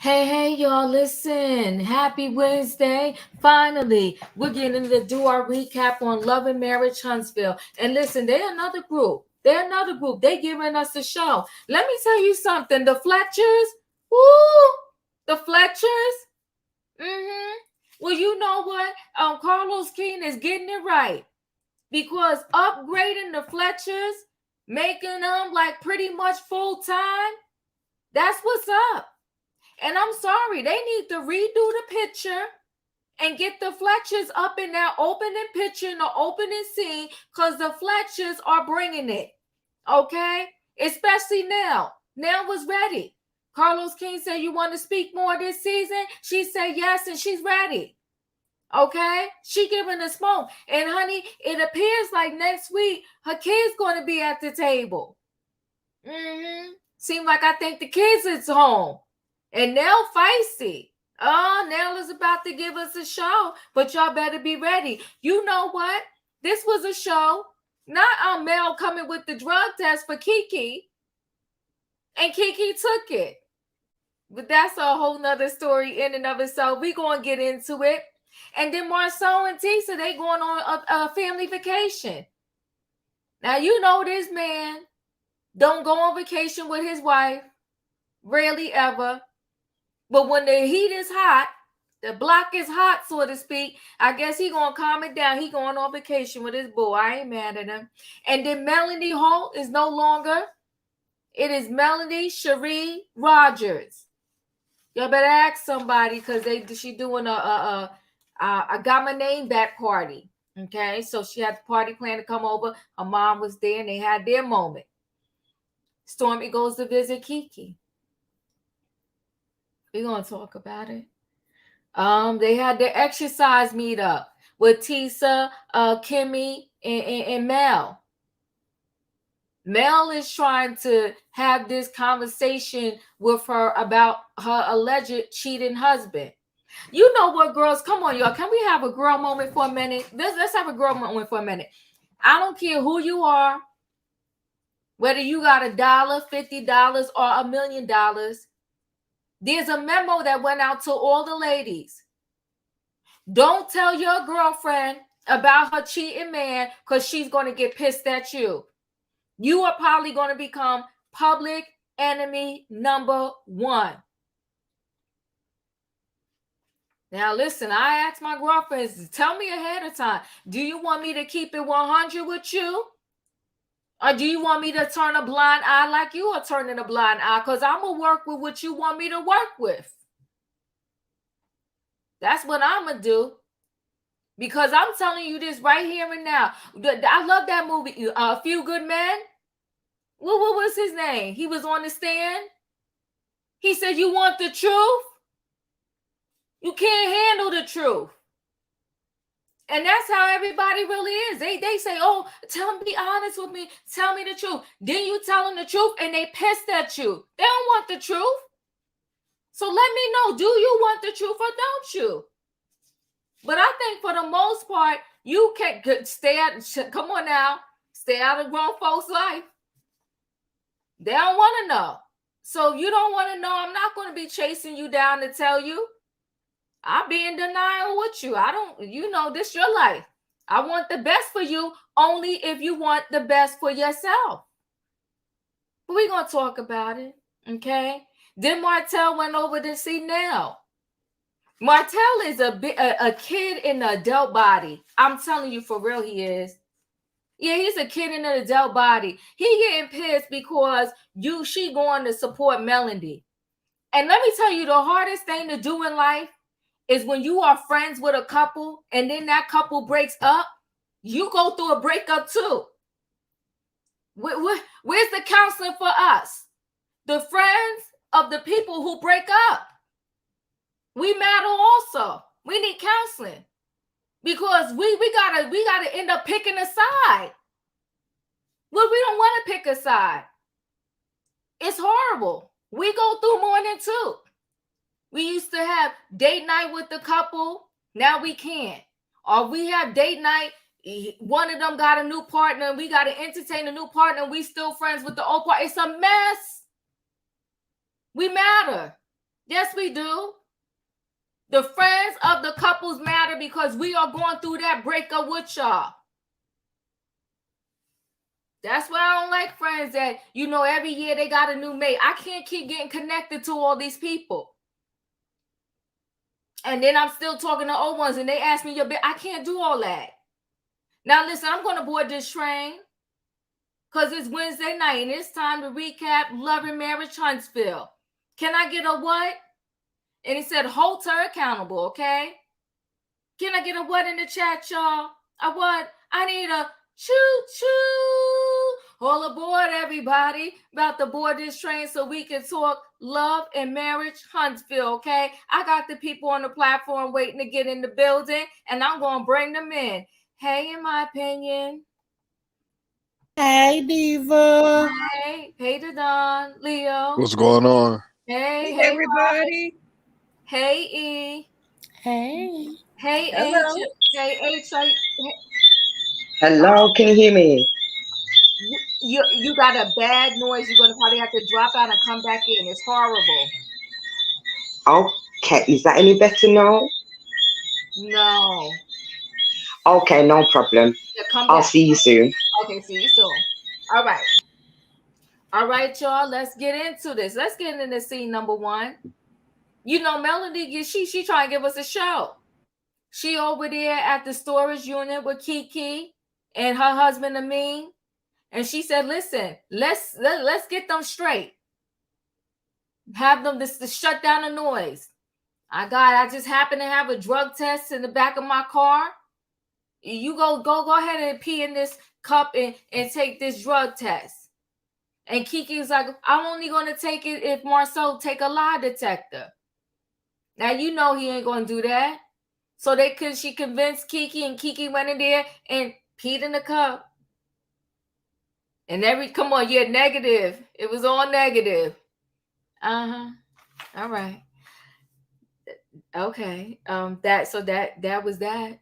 Hey, y'all, listen. Happy Wednesday. Finally, we're getting to do our recap on Love and Marriage Huntsville. And listen, they're another group. They're another group. They giving us a show. Let me tell you something. The Fletchers, woo, the Fletchers. Well, you know what? Carlos King is getting it right because upgrading the Fletchers, making them like pretty much full time, that's what's up. And I'm sorry, they need to redo the picture and get the Fletchers up in that opening picture in the opening scene because the Fletchers are bringing it. Okay? Especially now. Now was ready. Carlos King said, you want to speak more this season? She said yes, and she's ready. Okay? She giving a smoke. And honey, it appears like next week her kid's going to be at the table. Seem like I think the kids is home. And Nell feisty. Oh, Nell is about to give us a show, but y'all better be ready. You know what? This was a show, not Mel coming with the drug test for Kiki, and Kiki took it. But that's a whole nother story in and of itself. We're going to get into it. And then Marcel and Tisha, they going on a family vacation. Now, you know this man don't go on vacation with his wife, rarely ever. But when the heat is hot, the block is hot, so to speak, I guess he gonna calm it down. He going on vacation with his boo. I ain't mad at him. And then Melanie HOLT is no longer. It is Melanie Cherie Rogers. Y'all better ask somebody because she doing a got my name back party. Okay, so she had the party plan to come over. Her mom was there, and they had their moment. Stormy goes to visit Kiki. We're going to talk about it. They had their exercise meetup with Tisha, Kimmy, and Mel. Mel is trying to have this conversation with her about her alleged cheating husband. You know what, girls? Come on, y'all. Can we have a girl moment for a minute? Let's have a girl moment for a minute. I don't care who you are, whether you got $1, $50, or $1 million. There's a memo that went out to all the ladies. Don't tell your girlfriend about her cheating man because she's going to get pissed at you. You are probably going to become public enemy number 1. Now, listen, I asked my girlfriends, tell me ahead of time, do you want me to keep it 100 with you? Or do you want me to turn a blind eye like you are turning a blind eye? Because I'm going to work with what you want me to work with. That's what I'm going to do. Because I'm telling you this right here and now. I love that movie, A Few Good Men. What was his name? He was on the stand. He said, you want the truth? You can't handle the truth. And that's how everybody really is. They say, oh, be honest with me. Tell me the truth. Then you tell them the truth and they pissed at you. They don't want the truth. So let me know, do you want the truth or don't you? But I think for the most part, you can stay out. Come on now. Stay out of grown folks' life. They don't want to know. So you don't want to know. I'm not going to be chasing you down to tell you. I'll be in denial with you. This your life. I want the best for you only if you want the best for yourself. But we're going to talk about it, okay? Then Martel went over to see Nell. Martel is a kid in the adult body. I'm telling you, for real, he is. Yeah, he's a kid in an adult body. He getting pissed because she going to support Melanie. And let me tell you, the hardest thing to do in life is when you are friends with a couple and then that couple breaks up, you go through a breakup too. Where's the counseling for us? The friends of the people who break up. We matter also. We need counseling because we gotta end up picking a side. Well, we don't want to pick a side. It's horrible. We go through more than 2. We used to have date night with the couple. Now we can't. Or we have date night. One of them got a new partner and we got to entertain a new partner. And we still friends with the old partner. It's a mess. We matter. Yes, we do. The friends of the couples matter because we are going through that breakup with y'all. That's why I don't like friends that, every year they got a new mate. I can't keep getting connected to all these people. And then I'm still talking to old ones and they ask me, I can't do all that. Now, listen, I'm going to board this train because it's Wednesday night and it's time to recap Love and Marriage Huntsville. Can I get a what? And he said, hold her accountable, okay? Can I get a what in the chat, y'all? A what? I need a choo-choo. All aboard, everybody. About to board this train so we can talk Love and Marriage Huntsville, okay? I got the people on the platform waiting to get in the building, and I'm going to bring them in. Hey, in my opinion. Hey, Diva. Hey, Don, Leo. What's going on? Hey, everybody. Hey, E. Hey. Hey, Hello. H. Hey, H. Hello, can you hear me? You got a bad noise. You're going to probably have to drop out and come back in. It's horrible. Okay, is that any better now? No. Okay, no problem. Yeah, come back. I'll see you soon. Okay, see you soon. All right. All right, y'all. Let's get into this. Let's get into scene number one. Melody, she trying to give us a show. She over there at the storage unit with Kiki and her husband Amin. And she said, listen, let's get them straight. Have them to shut down the noise. I just happen to have a drug test in the back of my car. You go ahead and pee in this cup and take this drug test. And Kiki's like, I'm only going to take it if Marcel take a lie detector. Now, he ain't going to do that. So she convinced Kiki, and Kiki went in there and peed in the cup. And come on, you're negative. It was all negative. Uh-huh. All right. Okay. That was that.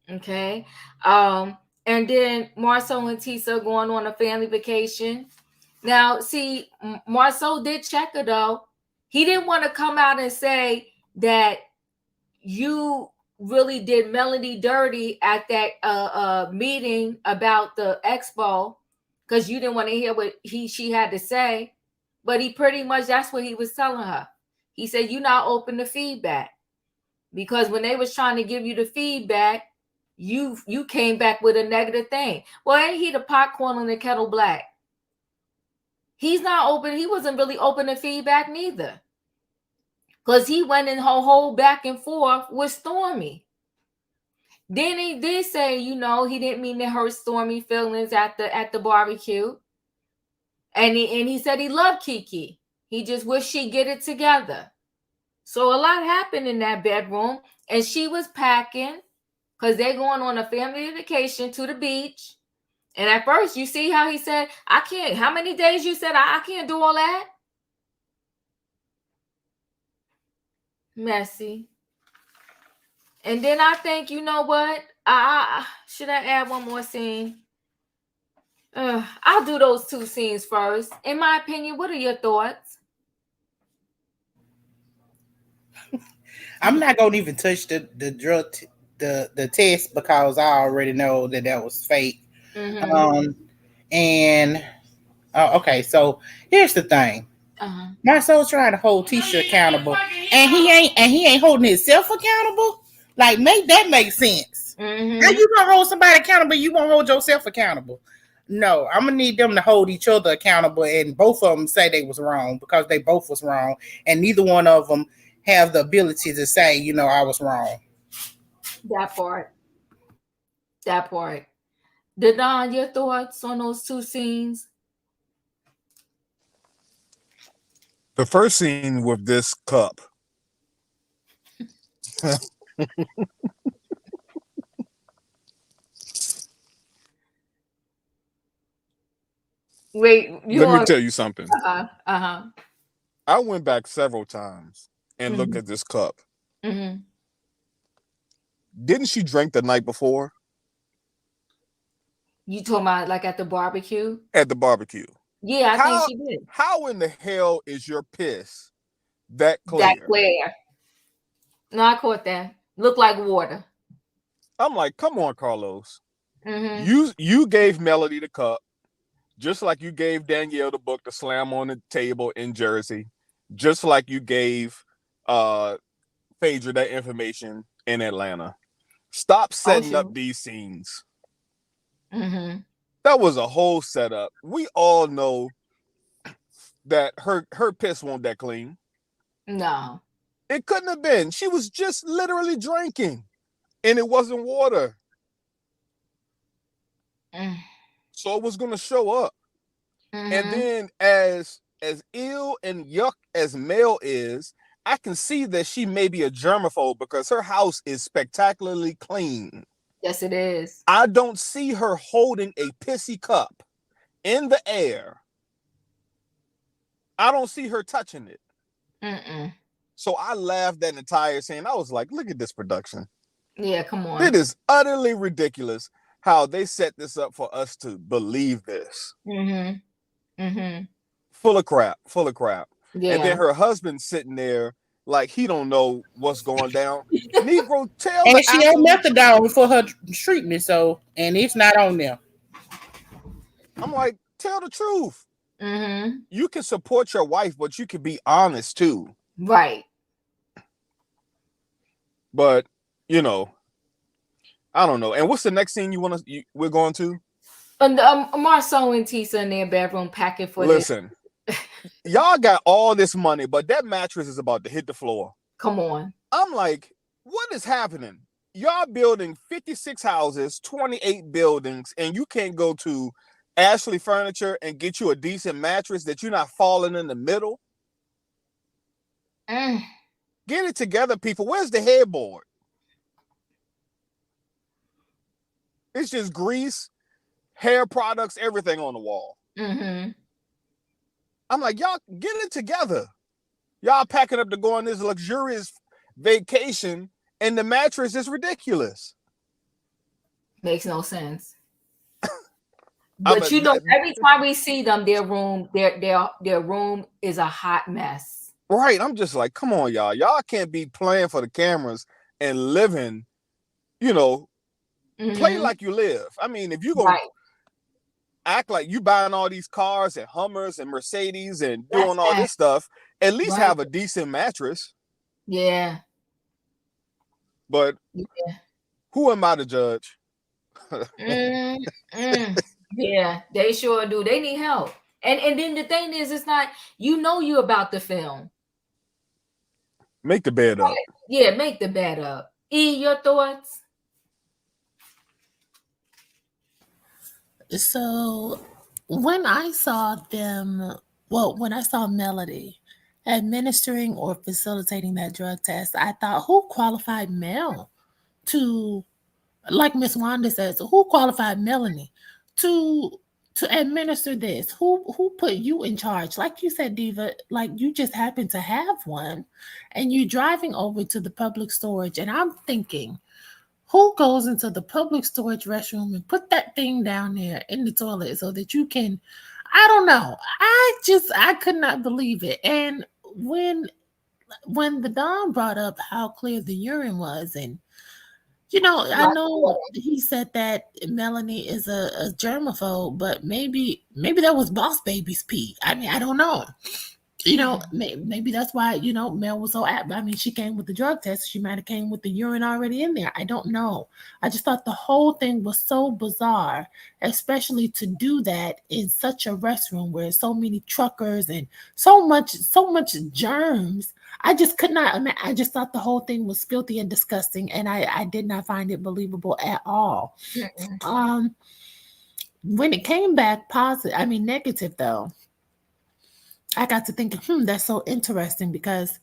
Okay. And then Marcel and Tisha going on a family vacation. Now, see, Marcel did check her though. He didn't want to come out and say that you really did Melody dirty at that meeting about the expo because you didn't want to hear what she had to say. But he pretty much, that's what he was telling her. He said, you're not open to feedback. Because when they was trying to give you the feedback, you came back with a negative thing. Well, ain't he the popcorn on the kettle black? He's not open. He wasn't really open to feedback neither. Because he went in her whole back and forth with Stormy. Then he did say, he didn't mean to hurt Stormy feelings at the barbecue. And he said he loved Kiki. He just wished she'd get it together. So a lot happened in that bedroom. And she was packing because they're going on a family vacation to the beach. And at first, you see how he said, I can't. How many days you said, I can't do all that? Messy. And then I think, you know what? Should I add one more scene? I'll do those two scenes first. In my opinion, what are your thoughts? I'm not gonna even touch the drug the test because I already know that was fake. Mm-hmm. Okay, so here's the thing. Marcel's trying to hold Tisha accountable, and he ain't holding himself accountable. Like, make that make sense. Mm-hmm. How you gonna hold somebody accountable? You won't hold yourself accountable. No, I'm gonna need them to hold each other accountable, and both of them say they was wrong because they both was wrong, and neither one of them have the ability to say, I was wrong. That part. Don, your thoughts on those two scenes? The first scene with this cup. Wait, let me tell you something. I went back several times and looked at this cup. Mm-hmm. Didn't she drink the night before? You talking about like at the barbecue? At the barbecue. Yeah, I think she did. How in the hell is your piss that clear. That clear. No, I caught that. Looked like water. I'm like, come on, Carlos. You gave Melody the cup, just like you gave Danielle the book to slam on the table in Jersey, just like you gave Phaedra that information in Atlanta. Stop setting up these scenes. That was a whole setup. We all know that her piss won't that clean. No. It couldn't have been. She was just literally drinking, and it wasn't water. So it was going to show up. And then as ill and yuck as Mel is, I can see that she may be a germaphobe because her house is spectacularly clean. Yes, it is. I don't see her holding a pissy cup in the air. I don't see her touching it. So I laughed that entire scene. I was like, look at this production. Yeah, come on. It is utterly ridiculous how they set this up for us to believe this. Full of crap. Yeah. And then her husband sitting there like he don't know what's going down. Negro, tell and she on methadone for her treatment, so and it's not on there. I'm like, tell the truth. You can support your wife, but you can be honest too. Right. But you know, I don't know. And what's the next scene we're going to? Marcel and Tisha in their bedroom packing for Listen, y'all got all this money, but that mattress is about to hit the floor. Come on. I'm like, what is happening? Y'all building 56 houses, 28 buildings, and you can't go to Ashley Furniture and get you a decent mattress that you're not falling in the middle? Get it together, people. Where's the headboard? It's just grease, hair products, everything on the wall. I'm like, y'all get it together. Y'all packing up to go on this luxurious vacation, and the mattress is ridiculous. Makes no sense. But you know, every time we see them, their room is a hot mess. Right. I'm just like, come on, y'all. Y'all can't be playing for the cameras and living, you know, play like you live. I mean, if you go act like you buying all these cars and Hummers and Mercedes and doing all this stuff, at least have a decent mattress. Yeah. But who am I to judge? Yeah, they sure do. They need help. And then the thing is, it's not, you about the film. Make the bed up. Yeah, make the bed up. E, your thoughts? So when I saw Melody administering or facilitating that drug test, I thought, who qualified Mel to, like Miss Wanda says, who qualified Melanie to administer this? Who put you in charge? Like you said, Diva, like you just happen to have one and you're driving over to the public storage. And I'm thinking, who goes into the public storage restroom and put that thing down there in the toilet so that you can, I don't know. I could not believe it. And when the Don brought up how clear the urine was, and you know, I know he said that Melanie is a germaphobe, but maybe that was Boss Baby's pee. I mean, I don't know. You know, maybe that's why, you know, Mel was so apt. I mean, she came with the drug test. She might have came with the urine already in there. I don't know. I just thought the whole thing was so bizarre, especially to do that in such a restroom where so many truckers and so much germs. I just could not imagine. I just thought the whole thing was filthy and disgusting, and I did not find it believable at all. When it came back negative though, I got to thinking, that's so interesting, because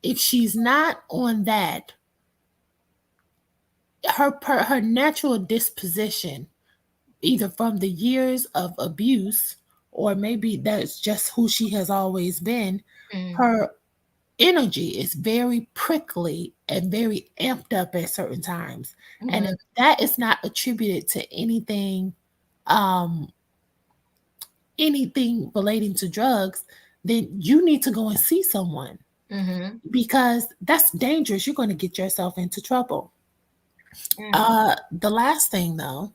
if she's not on that, her natural disposition, either from the years of abuse or maybe that's just who she has always been, her energy is very prickly and very amped up at certain times. And if that is not attributed to anything relating to drugs, then you need to go and see someone. because that's dangerous. You're going to get yourself into trouble. The last thing though,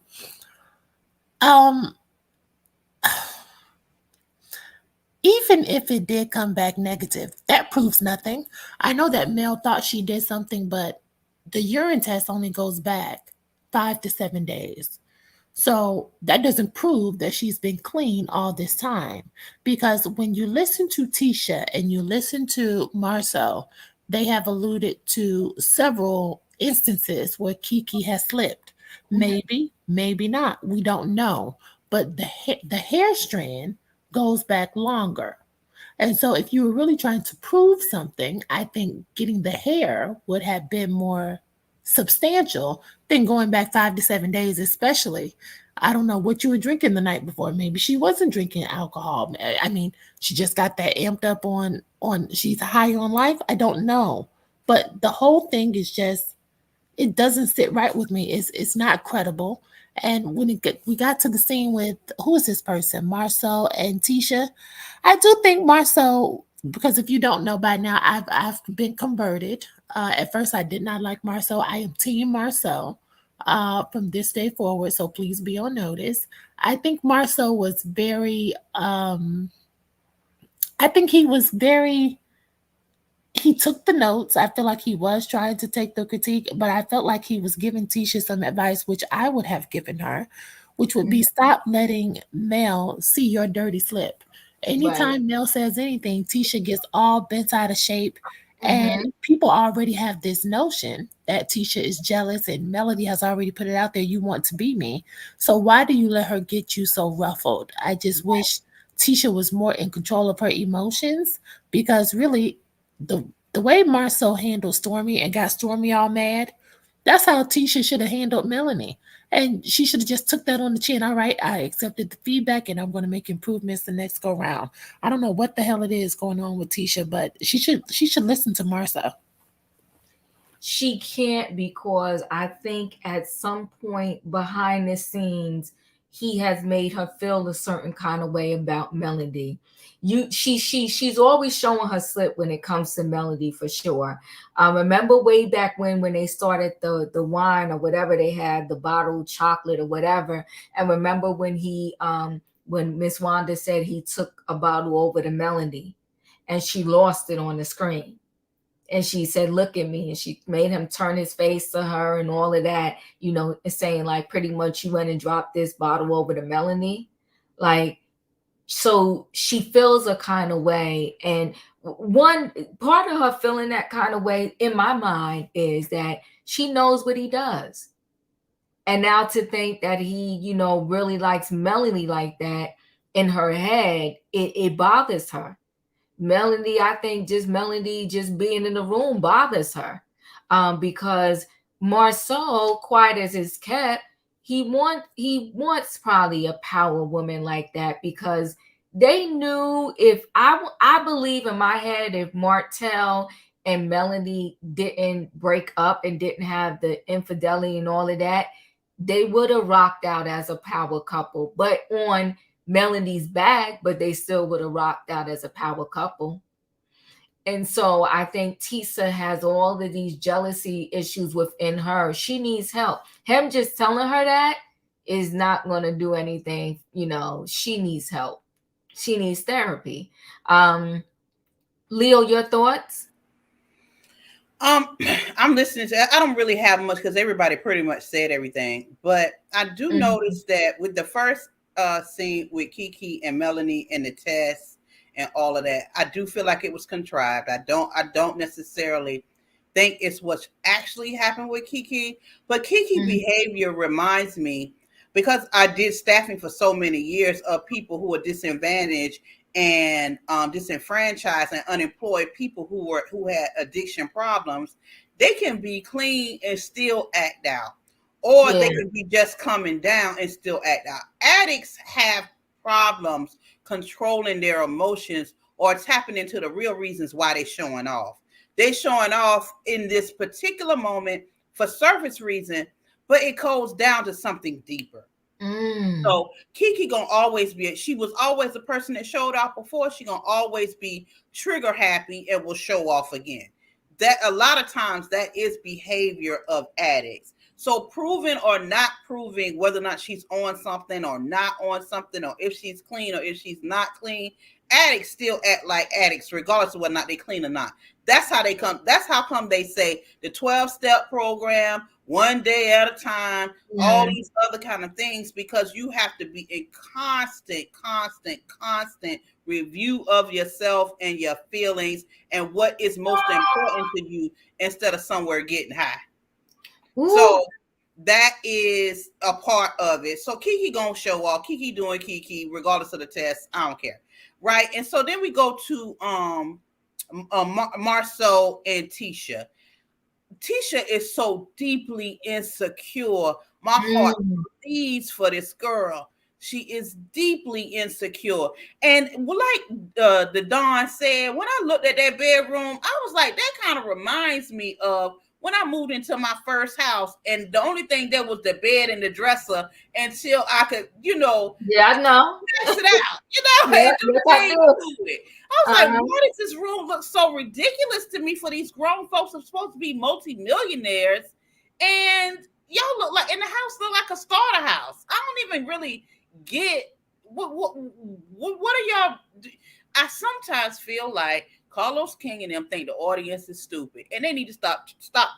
even if it did come back negative, that proves nothing. I know that Mel thought she did something, but the urine test only goes back 5 to 7 days. So that doesn't prove that she's been clean all this time. Because when you listen to Tisha and you listen to Marcel, they have alluded to several instances where Kiki has slipped. Maybe, maybe not. We don't know. But the hair strand goes back longer. And so if you were really trying to prove something, I think getting the hair would have been more substantial than going back 5 to 7 days, especially. I don't know what you were drinking the night before. Maybe she wasn't drinking alcohol. I mean, she just got that amped up on she's high on life. I don't know. But the whole thing is just, it doesn't sit right with me. It's not credible. And when we got to the scene with, who is this person, Marcel and Tisha, I do think Marcel, because if you don't know by now, I've been converted. At first, I did not like Marcel. I am Team Marcel from this day forward, so please be on notice. I think Marcel was very, he took the notes. I feel like he was trying to take the critique, but I felt like he was giving Tisha some advice, which I would have given her, which would be stop letting Mel see your dirty slip. Anytime Mel says anything, Tisha gets all bent out of shape. And people already have this notion that Tisha is jealous, and Melody has already put it out there, you want to be me. So why do you let her get you so ruffled? I just wish Tisha was more in control of her emotions, because really the way Marcel handled Stormy and got Stormy all mad, that's how Tisha should have handled Melanie. And she should have just took that on the chin. All right, I accepted the feedback and I'm going to make improvements the next go round. I don't know what the hell it is going on with Tisha, but she should listen to Marcel. She can't, because I think at some point behind the scenes, he has made her feel a certain kind of way about Melody. She's always showing her slip when it comes to Melody, for sure. Remember way back when they started the wine or whatever they had, the bottled chocolate or whatever, and remember when when Miss Wanda said he took a bottle over to Melody and she lost it on the screen. And she said, look at me. And she made him turn his face to her and all of that, saying like, pretty much you went and dropped this bottle over to Melanie. Like, so she feels a kind of way. And one part of her feeling that kind of way in my mind is that she knows what he does. And now to think that he, really likes Melanie like that, in her head, it bothers her. Melody, I think Melody just being in the room bothers her, because Marcel, quiet as it's kept, he wants probably a power woman like that, because they knew, if I believe in my head, if Martel and Melody didn't break up and didn't have the infidelity and all of that, they would have rocked out as a power couple, but on Melody's back, but they still would have rocked out as a power couple. And so I think Tisha has all of these jealousy issues within her. She needs help. Him just telling her that is not going to do anything. She needs help. She needs therapy. Leo, your thoughts? I'm listening to, I don't really have much because everybody pretty much said everything, but I do notice that with the first scene with Kiki and Melanie and the test and all of that, I do feel like it was contrived. I don't necessarily think it's what actually happened with Kiki, but Kiki behavior reminds me, because I did staffing for so many years, of people who are disadvantaged and disenfranchised and unemployed, people who had addiction problems. They can be clean and still act out. Or they could be just coming down and still act out. Addicts have problems controlling their emotions or tapping into the real reasons why they're showing off. They're showing off in this particular moment for surface reason, but it goes down to something deeper. So Kiki gonna always be, she was always the person that showed off before. She gonna always be trigger happy and will show off again. That a lot of times that is behavior of addicts. So proving or not proving whether or not she's on something or not on something, or if she's clean or if she's not clean, addicts still act like addicts regardless of whether or not they clean or not. That's how they come. That's how come they say the 12-step program, one day at a time, all these other kind of things, because you have to be in constant review of yourself and your feelings and what is most important to you instead of somewhere getting high. Ooh. So that is a part of it. So Kiki gonna show off. Kiki doing Kiki regardless of the test. I don't care. Right. And so then we go to Marcel and Tisha. Tisha is so deeply insecure. My heart bleeds for this girl. She is deeply insecure. And like the Don said, when I looked at that bedroom, I was like, that kind of reminds me of when I moved into my first house, and the only thing there was the bed and the dresser until I could, Yeah, I know. Mess it out. I was like, why does this room look so ridiculous to me for these grown folks who are supposed to be multi-millionaires? And y'all look like, and the house look like a starter house. I don't even really get what are y'all? I sometimes feel like Carlos King and them think the audience is stupid, and they need to stop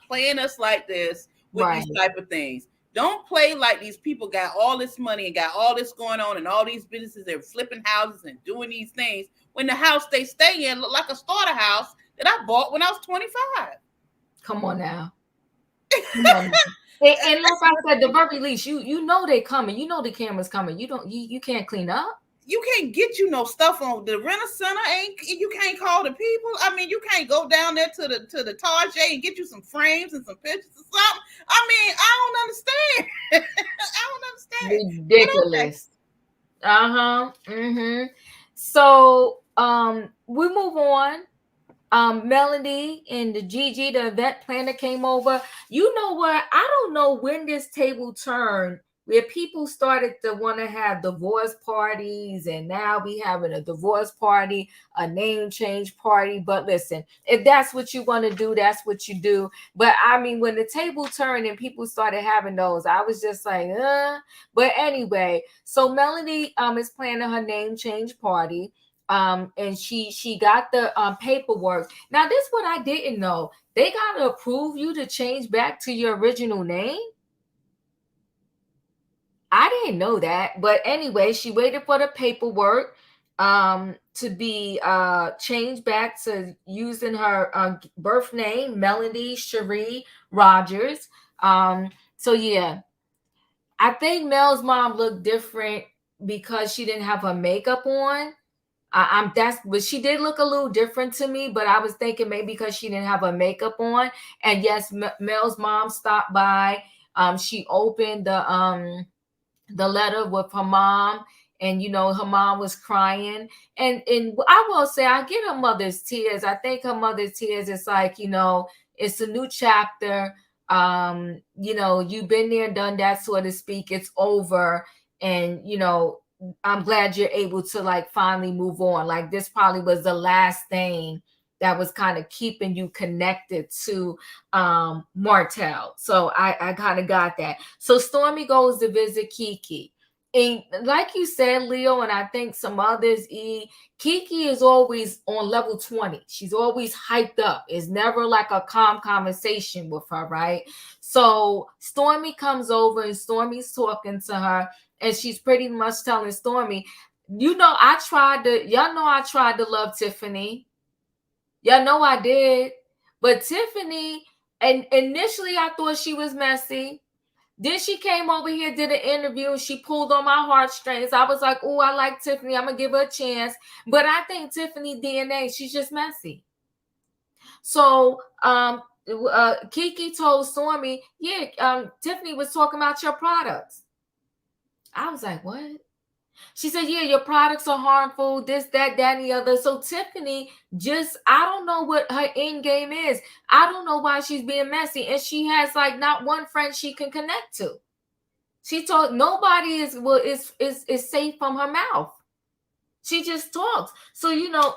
playing us like this with these type of things. Don't play like these people got all this money and got all this going on and all these businesses and flipping houses and doing these things when the house they stay in look like a starter house that I bought when I was 25. Come on now. Come on now. And like I said, the very least, you know they coming. You know the camera's coming. You can't clean up. You can't get stuff on the renter center. You can't call the people. I mean, you can't go down there to the Target and get you some frames and some pictures or something. I mean, I don't understand. I don't understand. Ridiculous. So we move on. Melanie and the Gigi, the event planner, came over. You know what? I don't know when this table turned where people started to want to have divorce parties, and now we having a divorce party, a name change party. But listen, if that's what you want to do, that's what you do. But I mean, when the table turned and people started having those, I was just like, But anyway, so Melanie is planning her name change party. And she got the paperwork. Now, this is what I didn't know. They got to approve you to change back to your original name. I didn't know that. But anyway, she waited for the paperwork to be changed back to using her birth name, Melanie Cherie Rogers. So yeah, I think Mel's mom looked different because she didn't have her makeup on. But she did look a little different to me, but I was thinking maybe because she didn't have her makeup on. And yes, Mel's mom stopped by. She opened the letter with her mom, and her mom was crying. And I will say, I get her mother's tears. I think her mother's tears is like, it's a new chapter. You've been there, done that, so to speak. It's over. And I'm glad you're able to like finally move on. Like this probably was the last thing that was kind of keeping you connected to Martel. So I kind of got that. So Stormy goes to visit Kiki. And like you said, Leo, and I think some others, Kiki is always on level 20. She's always hyped up. It's never like a calm conversation with her, right? So Stormy comes over and Stormy's talking to her, and she's pretty much telling Stormy, I tried to love Tiffany. Y'all know I did. But Tiffany, and initially I thought she was messy. Then she came over here, did an interview, and she pulled on my heartstrings. I was like, oh, I like Tiffany. I'm going to give her a chance. But I think Tiffany DNA, she's just messy. So Kiki told Stormy, Tiffany was talking about your products. I was like, what? She said, yeah, your products are harmful, this, that, and the other. So Tiffany I don't know what her end game is. I don't know why she's being messy. And she has like not one friend she can connect to. She told nobody is safe from her mouth. She just talks. So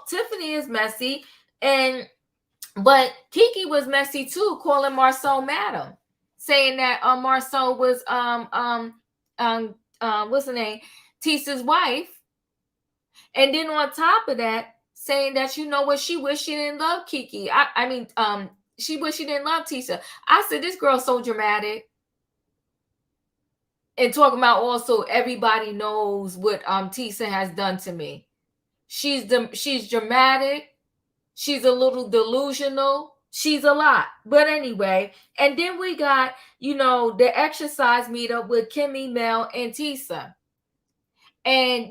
Tiffany is messy, but Kiki was messy too, calling Marcel madam, saying that Marcel was what's her name, Tisha's wife, and then on top of that, saying that she wished she didn't love Kiki. I mean, she wished she didn't love Tisha. I said, this girl's so dramatic. And talking about also everybody knows what Tisha has done to me. She's dramatic. She's a little delusional. She's a lot. But anyway, and then we got, the exercise meetup with Kimmy, Mel, and Tisha. And,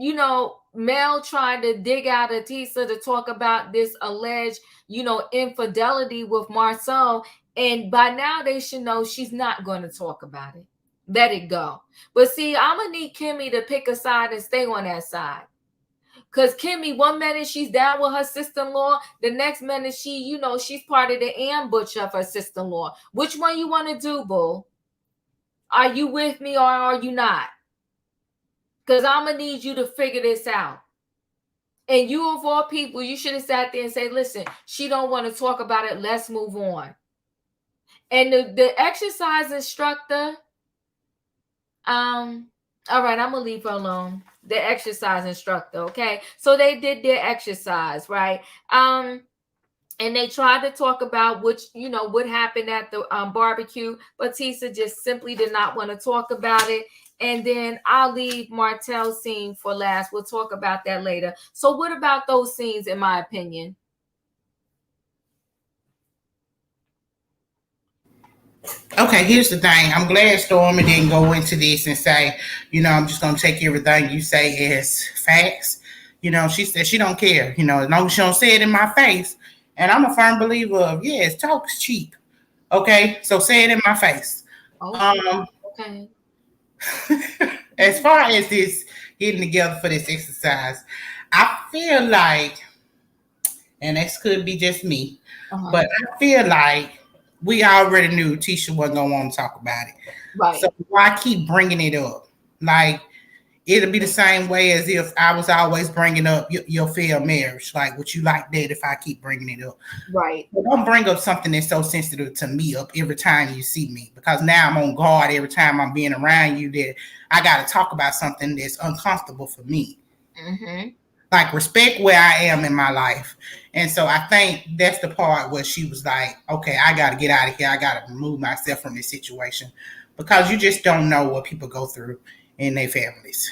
Mel tried to dig out of Tisha to talk about this alleged, infidelity with Marcel. And by now they should know she's not going to talk about it. Let it go. But see, I'm going to need Kimmy to pick a side and stay on that side. Because Kimmy, one minute she's down with her sister-in-law, the next minute she's part of the ambush of her sister-in-law. Which one you want to do, boo? Are you with me or are you not? Because I'm going to need you to figure this out. And you, of all people, you should have sat there and say, listen, she don't want to talk about it. Let's move on. And the exercise instructor, all right, I'm going to leave her alone. The exercise instructor, okay? So they did their exercise, right? And they tried to talk about what happened at the barbecue, but Tisha just simply did not want to talk about it. And then I'll leave Martel's scene for last. We'll talk about that later. So what about those scenes, in my opinion? Okay, here's the thing. I'm glad Stormy didn't go into this and say, I'm just going to take everything you say as facts. She said she don't care, as long as she don't say it in my face. And I'm a firm believer of, yes, talk's cheap. Okay, so say it in my face. Okay. As far as this getting together for this exercise, I feel like, and this could be just me, but I feel like we already knew Tisha wasn't going to want to talk about it. Right. So why keep bringing it up? Like, it'll be the same way as if I was always bringing up your failed marriage. Like, would you like that if I keep bringing it up? Right. But don't bring up something that's so sensitive to me up every time you see me, because now I'm on guard every time I'm being around you that I got to talk about something that's uncomfortable for me. Mm-hmm. Like, respect where I am in my life. And so I think that's the part where she was like, okay, I got to get out of here. I got to remove myself from this situation, because you just don't know what people go through in their families.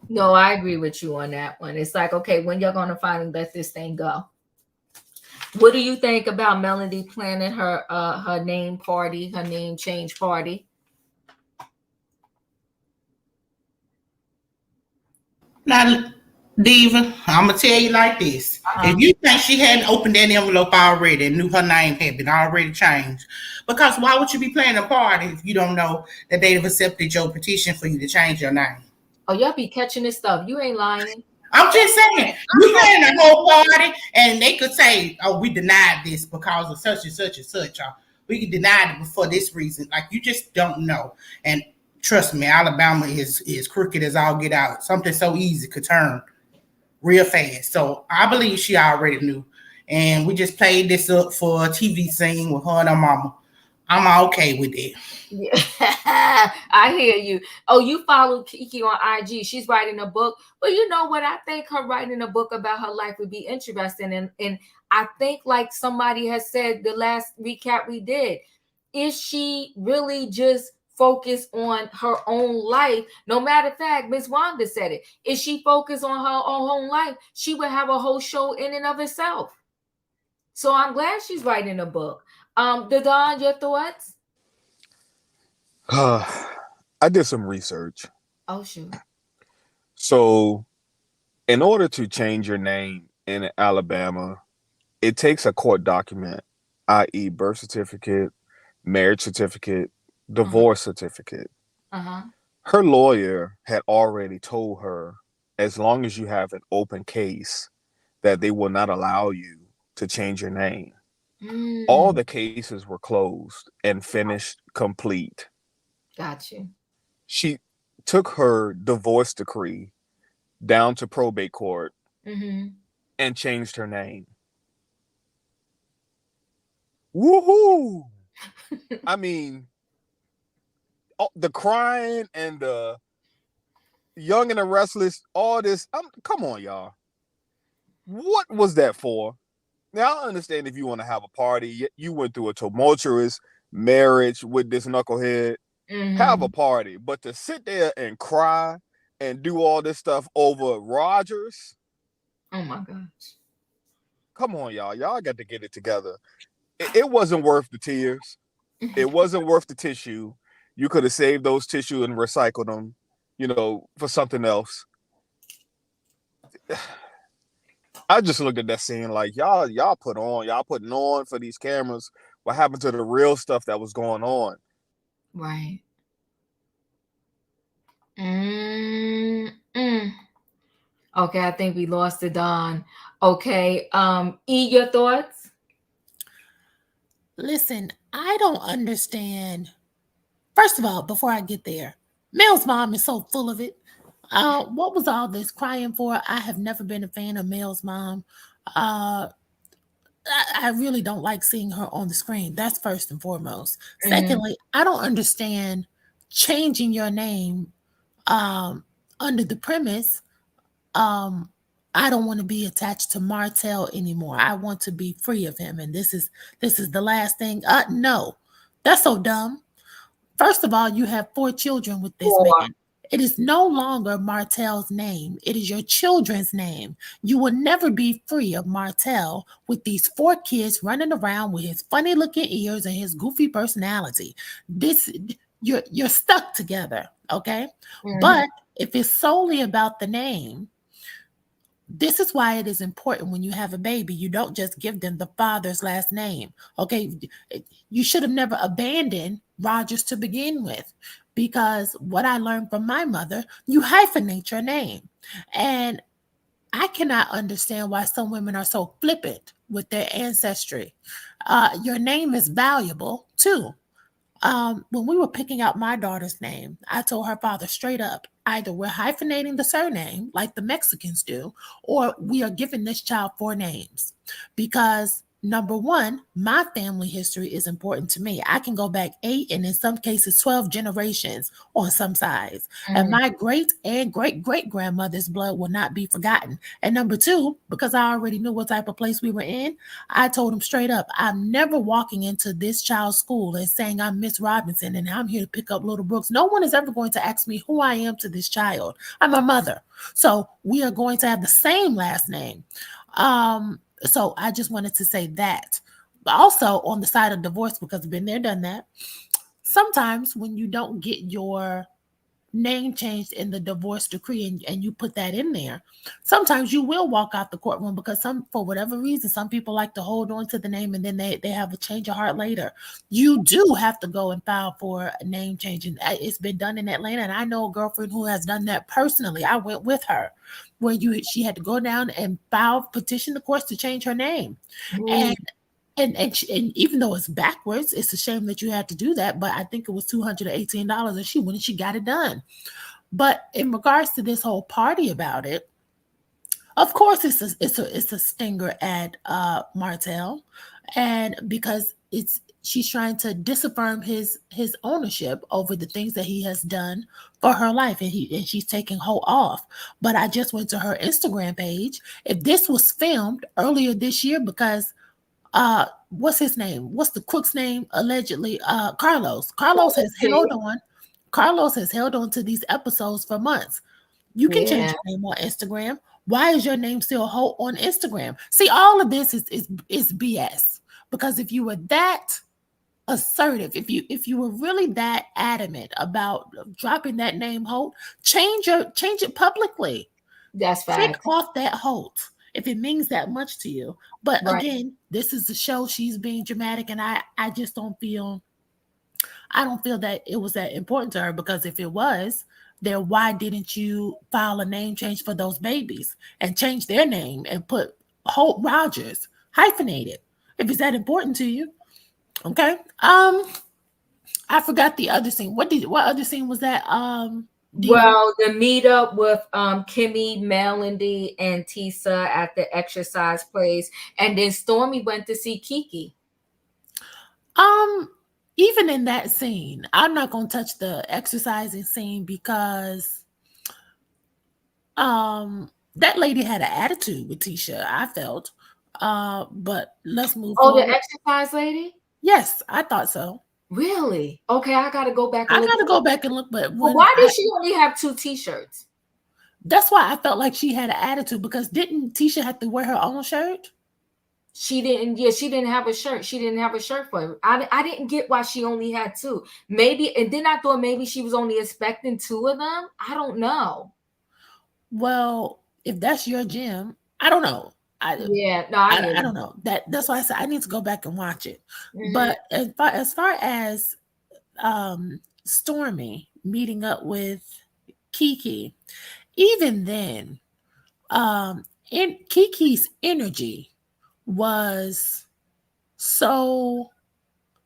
No, I agree with you on that one. It's like, okay, when you're going to finally let this thing go? What do you think about Melody planning her name party, her name change party? Now, Diva, I'm going to tell you like this. If you think she hadn't opened that envelope already and knew her name had been already changed, because why would you be planning a party if you don't know that they have accepted your petition for you to change your name? Oh, y'all be catching this stuff. You ain't lying. I'm just saying, you planning a whole party and they could say, oh, we denied this because of such and such and such. Or we denied it for this reason. Like, you just don't know. And trust me, Alabama is crooked as all get out. Something so easy could turn real fast. So I believe she already knew. And we just played this up for a TV scene with her and her mama. I'm okay with it. Yeah. I hear you. Oh, you follow Kiki on IG. She's writing a book. But you know what? I think her writing a book about her life would be interesting. And I think, like somebody has said the last recap we did, is she really just focused on her own life? No matter of fact, Miss Wanda said it. If she focused on her own life, she would have a whole show in and of itself. So I'm glad she's writing a book. Dadon, your thoughts? I did some research. Oh, shoot. So, in order to change your name in Alabama, it takes a court document, i.e. birth certificate, marriage certificate, divorce certificate. Her lawyer had already told her, as long as you have an open case, that they will not allow you to change your name. All the cases were closed and finished complete. Got you. she took her divorce decree down to probate court and changed her name. Woohoo! I mean, the crying and the Young and the Restless, all this. Come on, y'all. What was that for? Now, I understand if you want to have a party, you went through a tumultuous marriage with this knucklehead, have a party. But to sit there and cry and do all this stuff over Rogers. Oh, my gosh. Come on, y'all. Y'all got to get it together. It wasn't worth the tears. It wasn't worth the tissue. You could have saved those tissue and recycled them, for something else. I just looked at that scene like y'all putting on for these cameras. What happened to the real stuff that was going on? Right. Okay, I think we lost it, Don. Okay, E, your thoughts? Listen, I don't understand. First of all, before I get there, Mel's mom is so full of it. What was all this crying for? I have never been a fan of Mel's mom. I really don't like seeing her on the screen. That's first and foremost. Secondly, I don't understand changing your name under the premise, I don't want to be attached to Martel anymore. I want to be free of him. And this is the last thing. No, that's so dumb. First of all, you have 4 children with this man. It is no longer Martel's name. It is your children's name. You will never be free of Martel with these 4 kids running around with his funny looking ears and his goofy personality. You're stuck together, okay? But if it's solely about the name, this is why it is important when you have a baby, you don't just give them the father's last name, okay? You should have never abandoned Rogers to begin with, because what I learned from my mother, you hyphenate your name. And I cannot understand why some women are so flippant with their ancestry. Your name is valuable too. When we were picking out my daughter's name, I told her father straight up, either we're hyphenating the surname like the Mexicans do, or we are giving this child 4 names. Because number one, my family history is important to me. I can go back 8 and in some cases 12 generations on some sides. And my great and great great grandmother's blood will not be forgotten. And number 2, because I already knew what type of place we were in, I told him straight up, I'm never walking into this child's school and saying I'm Miss Robinson and I'm here to pick up Little Brooks. No one is ever going to ask me who I am to this child. I'm a mother. So we are going to have the same last name. So I just wanted to say that. But also on the side of divorce, because I've been there, done that. Sometimes when you don't get your name changed in the divorce decree and you put that in there, sometimes you will walk out the courtroom because for whatever reason, some people like to hold on to the name and then they have a change of heart later. You do have to go and file for a name change. And it's been done in Atlanta. And I know a girlfriend who has done that personally. I went with her, where she had to go down and petition the courts to change her name. And even though it's backwards, it's a shame that you had to do that. But I think it was $218, and she went and she got it done. But in regards to this whole party about it, of course it's a stinger at Martel, and because she's trying to disaffirm his ownership over the things that he has done for her life, and she's taking HOLT off. But I just went to her Instagram page. If this was filmed earlier this year, because what's his name? What's the crook's name? Allegedly, Carlos. Carlos has held on to these episodes for months. You can change your name on Instagram. Why is your name still HOLT on Instagram? See, all of this is BS. Because if you were that assertive, if you were really that adamant about dropping that name HOLT, change it publicly. That's fact. Take off that HOLT if it means that much to you. But again, this is the show. She's being dramatic, and I just don't feel that it was that important to her, because if it was, then why didn't you file a name change for those babies and change their name and put HOLT Rogers hyphenated if it's that important to you? Okay. I forgot the other scene. What other scene was that? Well, the meetup with Kimmy, Melody, and Tisha at the exercise place, and then Stormy went to see Kiki. Even in that scene, I'm not gonna touch the exercising scene because that lady had an attitude with Tisha, I felt. But let's move forward. The exercise lady? Yes, I thought so. Really? Okay, I gotta go back and look. I gotta go back and look, but why did she only have 2 t-shirts? That's why I felt like she had an attitude, because didn't Tisha have to wear her own shirt? She didn't. Yeah, she didn't have a shirt. She didn't have a shirt for her. I didn't get why she only had 2. Maybe, and then I thought maybe she was only expecting 2 of them. I don't know. Well, if that's your gym, I don't know. I don't know. That's why I said I need to go back and watch it. Mm-hmm. But as far as Stormy meeting up with Kiki, even then, in Kiki's energy was so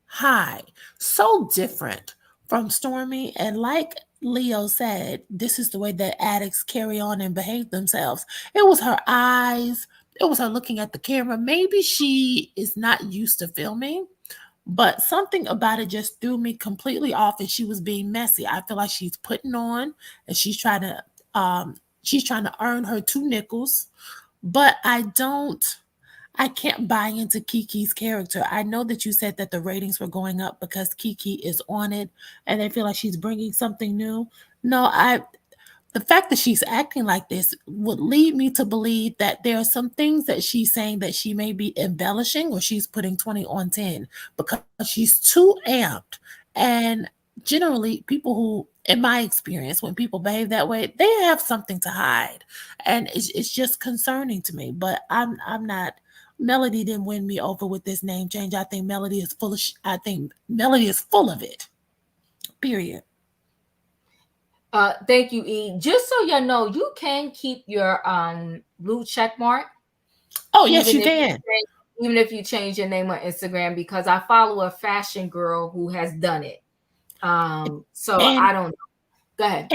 high, so different from Stormy. And like Leo said, this is the way that addicts carry on and behave themselves. It was her eyes. It was her looking at the camera. Maybe she is not used to filming, but something about it just threw me completely off, and she was being messy. I feel like she's putting on, and she's trying to earn her 2 nickels. But I can't buy into Kiki's character. I know that you said that the ratings were going up because Kiki is on it and they feel like she's bringing something new. No, the fact that she's acting like this would lead me to believe that there are some things that she's saying that she may be embellishing, or she's putting 20 on 10 because she's too amped. And generally, people who, in my experience, when people behave that way, they have something to hide. And it's just concerning to me. But I'm not. Melody didn't win me over with this name change. I think Melody is full of it. Period. Thank you, E. Just so you know, you can keep your blue check mark. Oh, yes, you can. Even if you change your name on Instagram, because I follow a fashion girl who has done it. I don't know. Go ahead.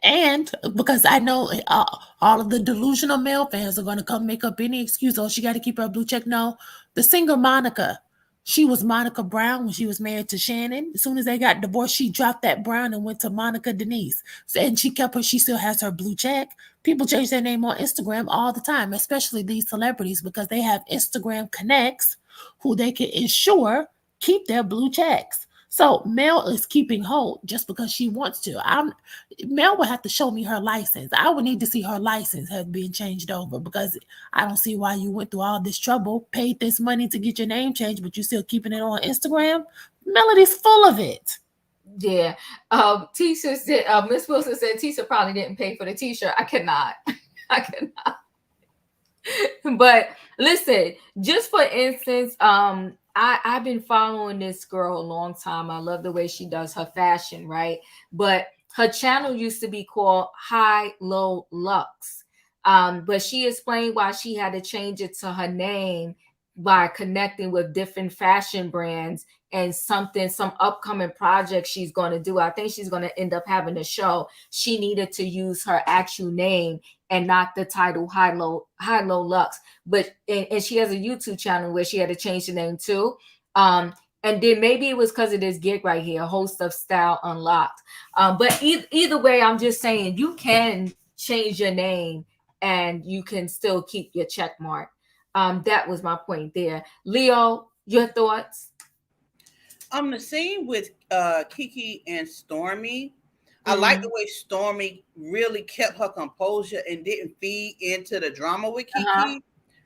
And because I know all of the delusional male fans are going to come make up any excuse. Oh, she got to keep her blue check. No, the singer Monica, she was Monica Brown when she was married to Shannon. As soon as they got divorced, she dropped that Brown and went to Monica Denise. And she still has her blue check. People change their name on Instagram all the time, especially these celebrities, because they have Instagram connects who they can ensure keep their blue checks. So Mel is keeping HOLT just because she wants to. Mel would have to show me her license. I would need to see her license has been changed over, because I don't see why you went through all this trouble, paid this money to get your name changed, but you're still keeping it on Instagram. Melody's full of it. Yeah. Tisha said, Miss Wilson said Tisha probably didn't pay for the t-shirt. I cannot. But listen, just for instance, I've been following this girl a long time. I love the way she does her fashion, right? But her channel used to be called High Low Lux. But she explained why she had to change it to her name by connecting with different fashion brands and some upcoming project she's going to do. I think she's going to end up having a show. She needed to use her actual name and not the title High Low Lux. But and she has a YouTube channel where she had to change the name too. And then maybe it was because of this gig right here, Host of Style Unlocked. But either way, I'm just saying you can change your name and you can still keep your check mark. That was my point there. Leo, your thoughts? The scene with Kiki and Stormy, I like the way Stormy really kept her composure and didn't feed into the drama with Kiki.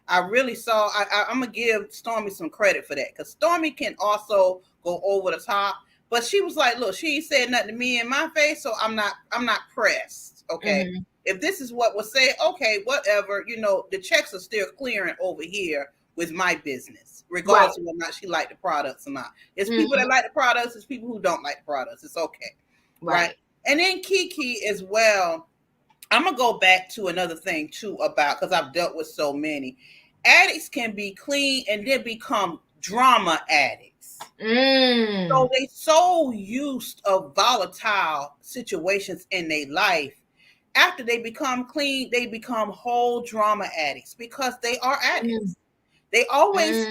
I really saw, I'm going to give Stormy some credit for that, because Stormy can also go over the top. But she was like, look, she ain't said nothing to me in my face, so I'm not pressed, okay? If this is what was said, okay, whatever. The checks are still clearing over here with my business, regardless of whether or not she liked the products or not. It's people that like the products, it's people who don't like the products. It's okay, right? And then Kiki as well. I'm going to go back to another thing too about, because I've dealt with so many. Addicts can be clean and then become drama addicts. So they so used of volatile situations in their life. After they become clean, they become whole drama addicts because they are addicts. They always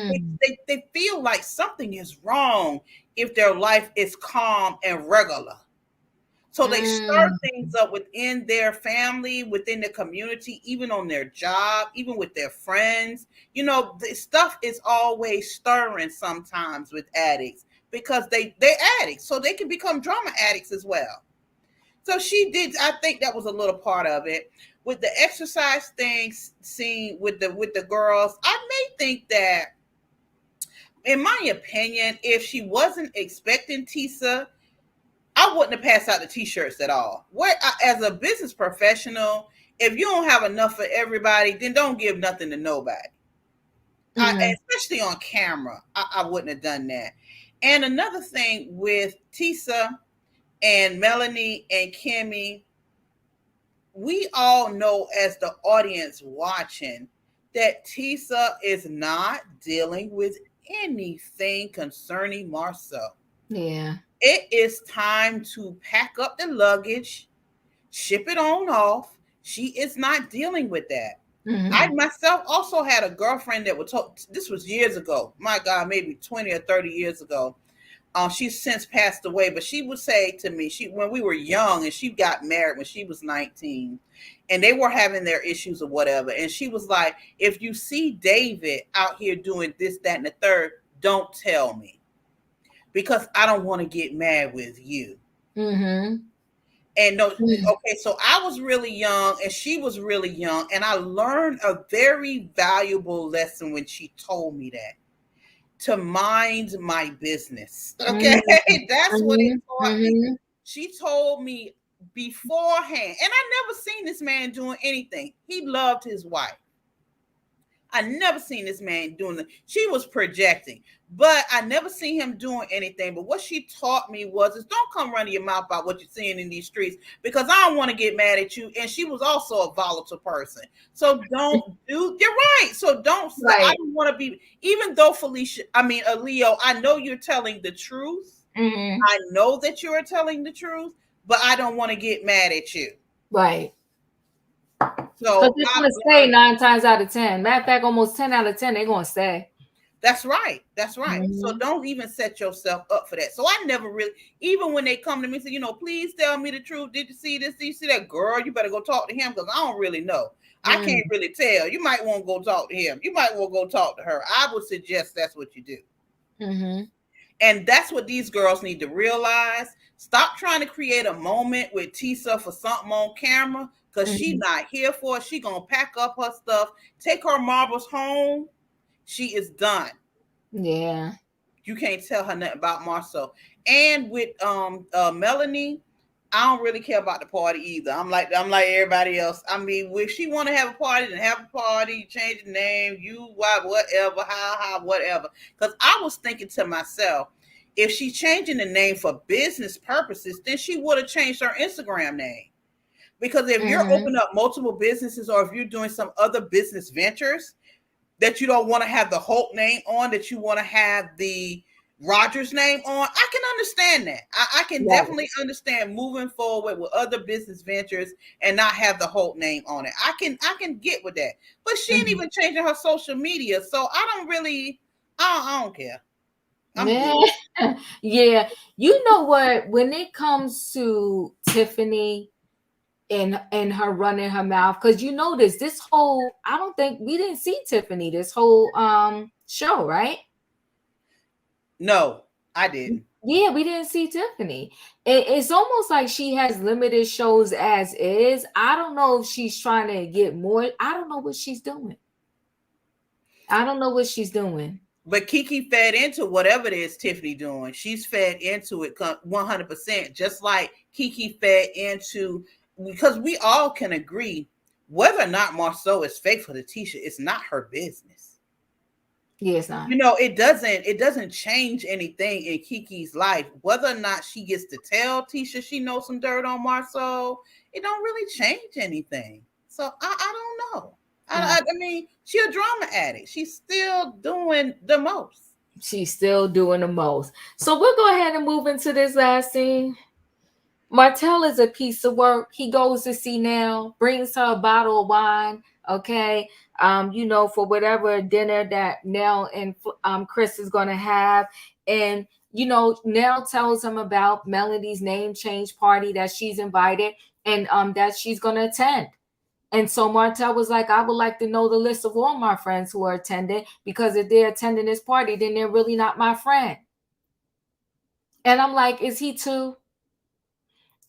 they feel like something is wrong if their life is calm and regular. So they stir things up within their family, within the community, even on their job, even with their friends. You know, the stuff is always stirring sometimes with addicts because they're addicts, so they can become drama addicts as well. So she did. I think that was a little part of it. With the exercise things seen with the girls, I may think that, in my opinion, if she wasn't expecting Tisha, I wouldn't have passed out the t-shirts at all. As a business professional, if you don't have enough for everybody, then don't give nothing to nobody. Especially on camera, I wouldn't have done that. And another thing with Tisha and Melanie and Kimmy, we all know as the audience watching that Tisha is not dealing with anything concerning Marcel. Yeah. It is time to pack up the luggage, ship it on off. She is not dealing with that. I myself also had a girlfriend that would talk. This was years ago. My God, maybe 20 or 30 years ago. She's since passed away, but she would say to me, when we were young and she got married when she was 19 and they were having their issues or whatever. And she was like, if you see David out here doing this, that, and the third, don't tell me, because I don't want to get mad with you. And no, okay, so I was really young and she was really young, and I learned a very valuable lesson when she told me that, to mind my business. Okay, that's what it taught me. She told me beforehand, and I never seen this man doing anything. He loved his wife. I never seen this man doing that. She was projecting, but I never seen him doing anything. But what she taught me is don't come running your mouth about what you're seeing in these streets, because I don't want to get mad at you. And she was also a volatile person. So don't do, you're right. So don't, I don't want to be, even though Leo, I know you're telling the truth. I know that you are telling the truth, but I don't want to get mad at you. Right. So they're going to stay 9 times out of 10. Matter of fact, almost 10 out of 10, they're going to stay. That's right. That's right. So don't even set yourself up for that. So I never really, even when they come to me and say, please tell me the truth. Did you see this? Did you see that? Girl, you better go talk to him, because I don't really know. I can't really tell. You might want to go talk to him. You might want to go talk to her. I would suggest that's what you do. And that's what these girls need to realize. Stop trying to create a moment with Tisha for something on camera, because she's not here for it. She going to pack up her stuff, take her marbles home. She is done. Yeah. You can't tell her nothing about Marcel. And with Melanie, I don't really care about the party either. I'm like everybody else. I mean, if she want to have a party, then have a party, change the name, whatever, how, whatever. Because I was thinking to myself, if she's changing the name for business purposes, then she would have changed her Instagram name. Because if you're opening up multiple businesses, or if you're doing some other business ventures that you don't want to have the HOLT name on, that you want to have the Rogers name on, I can understand that. I can definitely understand moving forward with other business ventures and not have the HOLT name on it. I can get with that. But she ain't even changing her social media, so I don't care. Yeah. You know what? When it comes to Tiffany and her running her mouth, because this whole, I don't think we didn't see Tiffany this whole show, right? No, I didn't. Yeah, we didn't see Tiffany. It's almost like she has limited shows as is. I don't know if she's trying to get more. I don't know what she's doing. But Kiki fed into whatever it is Tiffany doing. She's fed into it 100%, just like Kiki fed into, because we all can agree, whether or not Marceau is faithful to Tisha, it's not her business. Yeah, it's not. It doesn't change anything in Kiki's life. Whether or not she gets to tell Tisha she knows some dirt on Marceau, it don't really change anything. So I don't know. I mean, she's a drama addict. She's still doing the most. She's still doing the most. So we'll go ahead and move into this last scene. Martel is a piece of work. He goes to see Nell, brings her a bottle of wine, okay, for whatever dinner that Nell and Chris is going to have. And, Nell tells him about Melody's name change party that she's invited and that she's going to attend. And so Martel was like, I would like to know the list of all my friends who are attending, because if they're attending this party, then they're really not my friend. And I'm like, is he too?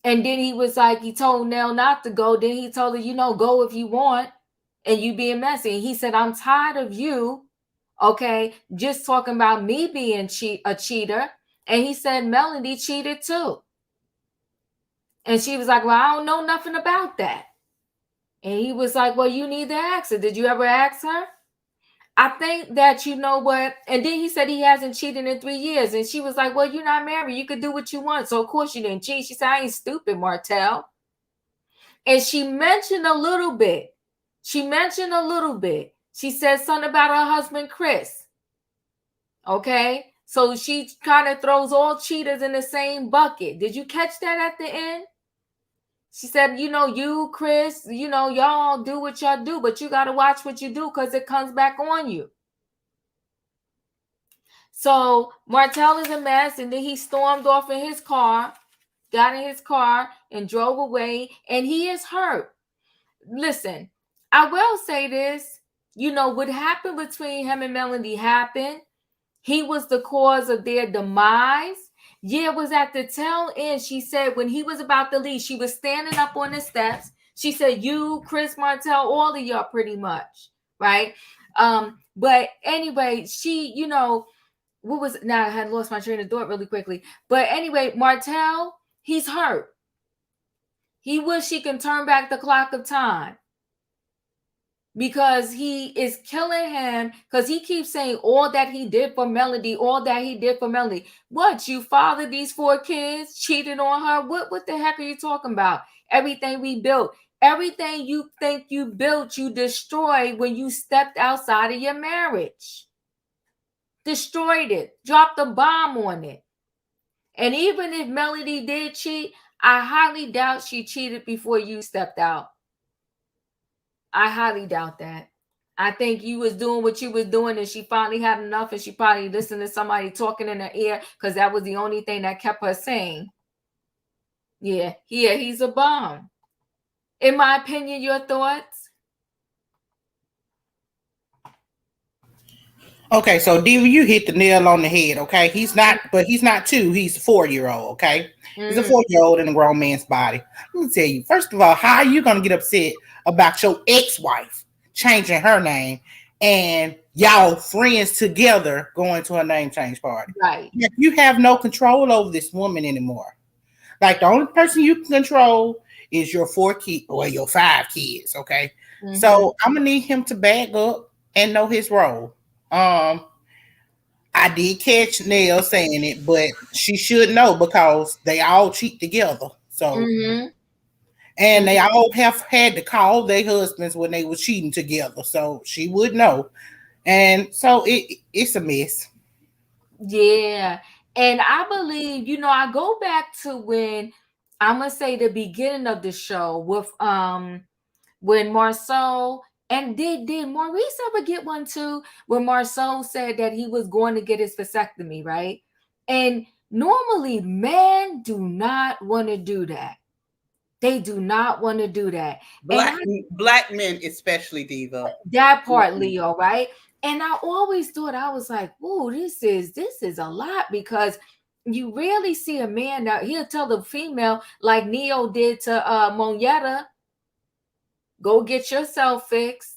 And then he was like, he told Nell not to go. Then he told her, go if you want, and you being messy. And he said, I'm tired of you, okay, just talking about me being a cheater. And he said, Melody cheated too. And she was like, well, I don't know nothing about that. And he was like, well, you need to ask her. Did you ever ask her? I think that, you know what? And then he said he hasn't cheated in 3 years. And she was like, well, you're not married. You could do what you want. So, of course, you didn't cheat. She said, I ain't stupid, Martel. And she mentioned a little bit. She said something about her husband, Chris. Okay? So she kind of throws all cheaters in the same bucket. Did you catch that at the end? She said, you, Chris, y'all do what y'all do, but you got to watch what you do because it comes back on you. So Martel is a mess, and then he stormed off in his car, got in his car and drove away, and he is hurt. Listen, I will say this, what happened between him and Melody happened. He was the cause of their demise. Yeah, it was at the tail end. She said when he was about to leave, she was standing up on the steps. She said, you, Chris, Martel, all of y'all pretty much, right? But anyway, she, now I had lost my train of thought really quickly. But anyway, Martel, he's hurt. He wish he can turn back the clock of time, because he is killing him, because he keeps saying all that he did for Melody, all that he did for Melody. What, you fathered these 4 kids, cheated on her? What the heck are you talking about? Everything we built, everything you think you built, you destroyed when you stepped outside of your marriage. Destroyed it, dropped a bomb on it. And even if Melody did cheat, I highly doubt she cheated before you stepped out. I highly doubt that. I think you was doing what you was doing, and she finally had enough, and she probably listened to somebody talking in her ear, because that was the only thing that kept her sane. Yeah, he's a bomb. In my opinion, your thoughts? Okay, so Diva, you hit the nail on the head, okay? He's not 2, he's a 4-year-old, okay? He's a 4-year-old in a grown man's body. Let me tell you, first of all, how are you going to get upset about your ex-wife changing her name and y'all friends together going to a name change party? Right. You have no control over this woman anymore. Like, the only person you can control is your 4 kids, or your 5 kids, okay? So I'm going to need him to back up and know his role. I did catch Nell saying it, but she should know because they all cheat together. So, and they all have had to call their husbands when they were cheating together. So she would know. And so it's a mess. Yeah. And I believe, I go back to when, I'm going to say the beginning of the show with, when Marceau, and did Maurice ever get one too? When Marceau said that he was going to get his vasectomy, right? And normally men do not want to do that. They do not want to do that. Black men, especially, Diva. That part, Leo, right? And I always thought, I was like, "Whoa, this is a lot," because you rarely see a man that he'll tell the female, like Neo did to Moneta, go get yourself fixed,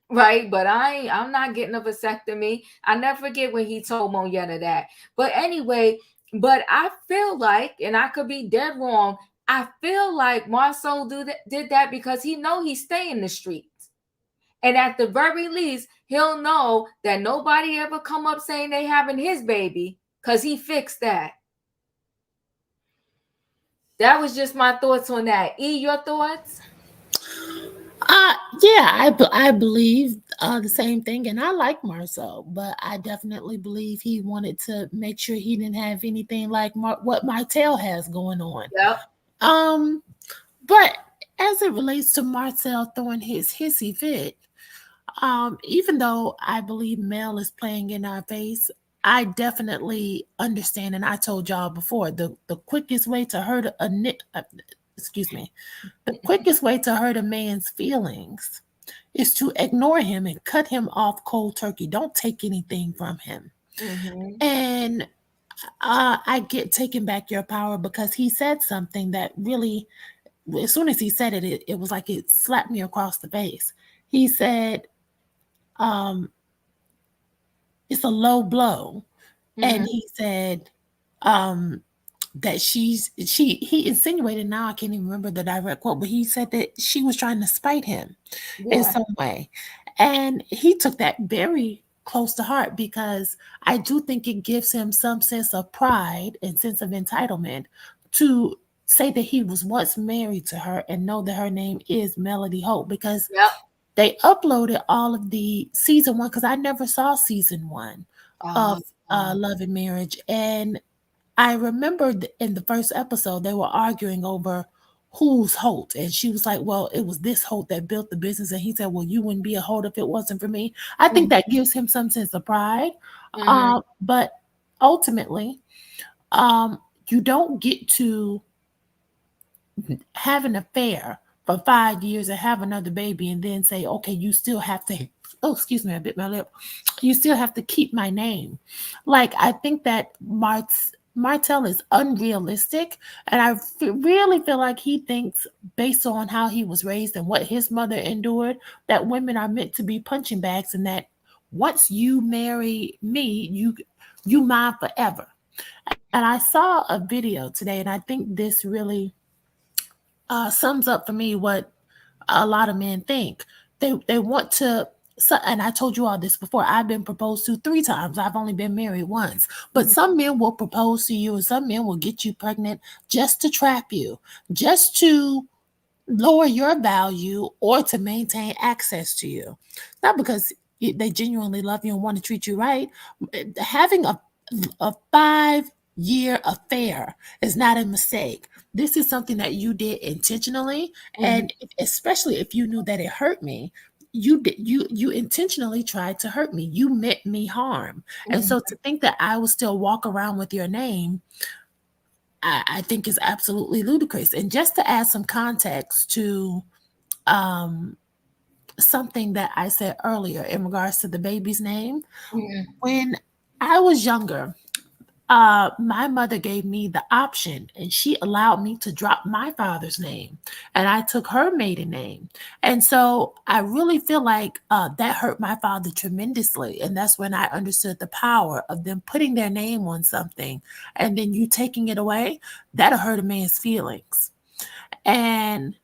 right? But I'm not getting a vasectomy. I never forget when he told Moneta that. But anyway, but I feel like, and I could be dead wrong, I feel like Marceau did that because he know he stay in the streets. And at the very least, he'll know that nobody ever come up saying they having his baby, because he fixed that. That was just my thoughts on that. E, your thoughts? Yeah, I believe The same thing, and I like Marcel, but I definitely believe he wanted to make sure he didn't have anything like what Martel has going on. Yep. But as it relates to Marcel throwing his hissy fit, even though I believe Mel is playing in our face, I definitely understand, and I told y'all before, the quickest way to hurt the quickest way to hurt a man's feelings is to ignore him and cut him off cold turkey. Don't take anything from him. Mm-hmm. And I get taking back your power, because he said something that really, as soon as he said it, it was like it slapped me across the face. He said, it's a low blow. Mm-hmm. And he said, that he insinuated, now I can't even remember the direct quote, but he said that she was trying to spite him in some way. And he took that very close to heart, because I do think it gives him some sense of pride and sense of entitlement to say that he was once married to her and know that her name is Melody Holt, because they uploaded all of the season 1, because I never saw season 1 of Love and Marriage. And I remember in the first episode, they were arguing over who's Holt. And she was like, well, it was this Holt that built the business. And he said, well, you wouldn't be a Holt if it wasn't for me. I think that gives him some sense of pride. But ultimately, you don't get to have an affair for 5 years and have another baby and then say, okay, you still have to, oh, excuse me, I bit my lip. You still have to keep my name. Like, I think that Martel is unrealistic, and I really feel like he thinks, based on how he was raised and what his mother endured, that women are meant to be punching bags, and that once you marry me, you mine forever. And I saw a video today, and I think this really sums up for me what a lot of men think. They want to. So, and I told you all this before, I've been proposed to 3 times. I've only been married once. But some men will propose to you, and some men will get you pregnant just to trap you, just to lower your value or to maintain access to you. Not because they genuinely love you and want to treat you right. Having a 5-year affair is not a mistake. This is something that you did intentionally. And especially if you knew that it hurt me, you intentionally tried to hurt me. You meant me harm. And so to think that I would still walk around with your name, I think is absolutely ludicrous. And just to add some context to something that I said earlier in regards to the baby's name, when I was younger, my mother gave me the option, and she allowed me to drop my father's name, and I took her maiden name. And so I really feel like that hurt my father tremendously. And that's when I understood the power of them putting their name on something and then you taking it away. That'll hurt a man's feelings. And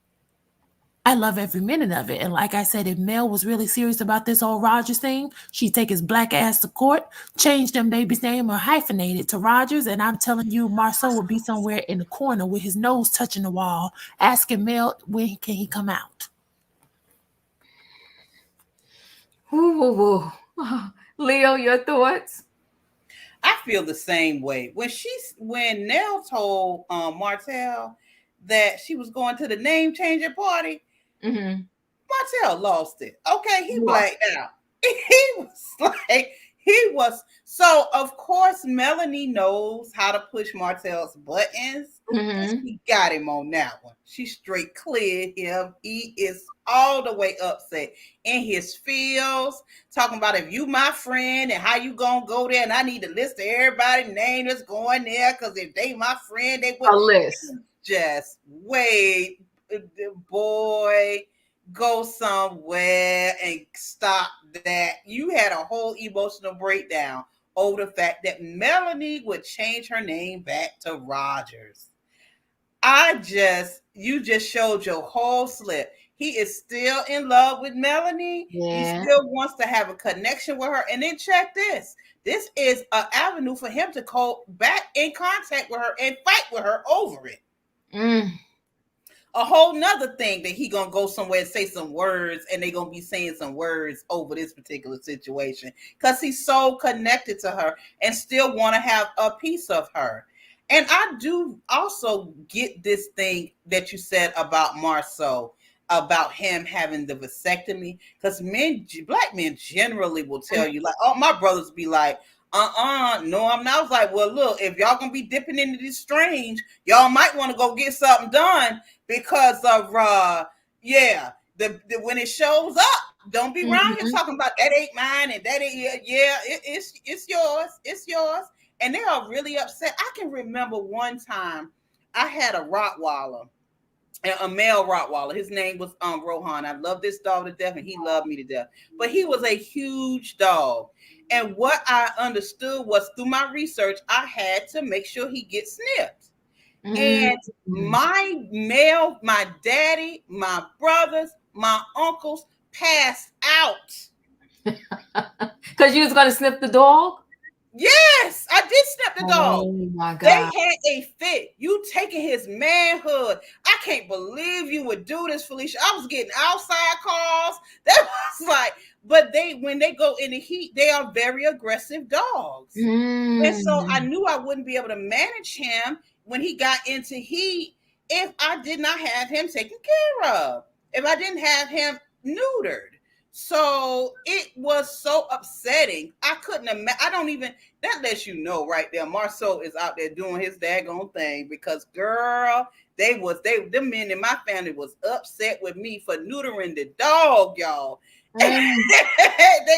I love every minute of it. And like I said, if Mel was really serious about this whole Rogers thing, she'd take his black ass to court, change them baby's name or hyphenate it to Rogers. And I'm telling you, Marcel would be somewhere in the corner with his nose touching the wall, asking Mel, when can he come out? Ooh. Leo, your thoughts? I feel the same way. When Nell told Martel that she was going to the name changing party, Martel lost it. Okay, he blacked out. He was so, of course, Melanie knows how to push Martel's buttons. She got him on that one. She straight cleared him. He is all the way upset in his feels, talking about, if you my friend and how you gonna go there, and I need a list of everybody's name that's going there, because if they my friend, they would. A list. Just wait, boy, go somewhere and stop that. You had a whole emotional breakdown over the fact that Melanie would change her name back to Rogers. You just showed your whole slip. He is still in love with Melanie. Yeah. He still wants to have a connection with her. And then check this. This is an avenue for him to go back in contact with her and fight with her over it. a whole nother thing that he gonna go somewhere and say some words, and they gonna be saying some words over this particular situation because he's so connected to her and still want to have a piece of her. And I do also get this thing that you said about Marceau, about him having the vasectomy, because black men generally will tell you, like, oh, my brothers be like, no, I'm not. I was like, well, look, if y'all gonna be dipping into this strange, y'all might want to go get something done because of when it shows up, don't be around here talking about that ain't mine and that ain't it's yours. And they are really upset. I can remember one time I had a Rottweiler, a male Rottweiler. His name was Rohan. I love this dog to death, and he loved me to death. But he was a huge dog. And what I understood was, through my research, I had to make sure he gets snipped. And my daddy, my brothers, my uncles passed out. Because you was going to snip the dog? Yes, I did snip the dog. Oh my God. They had a fit. You taking his manhood. I can't believe you would do this, Felicia. I was getting outside calls. That was like, but when they go in the heat, they are very aggressive dogs. And so I knew I wouldn't be able to manage him when he got into heat if I did not have him taken care of, if I didn't have him neutered. So it was so upsetting. I couldn't imagine. That lets you know right there, Marceau is out there doing his daggone thing, because girl, them men in my family was upset with me for neutering the dog, y'all. They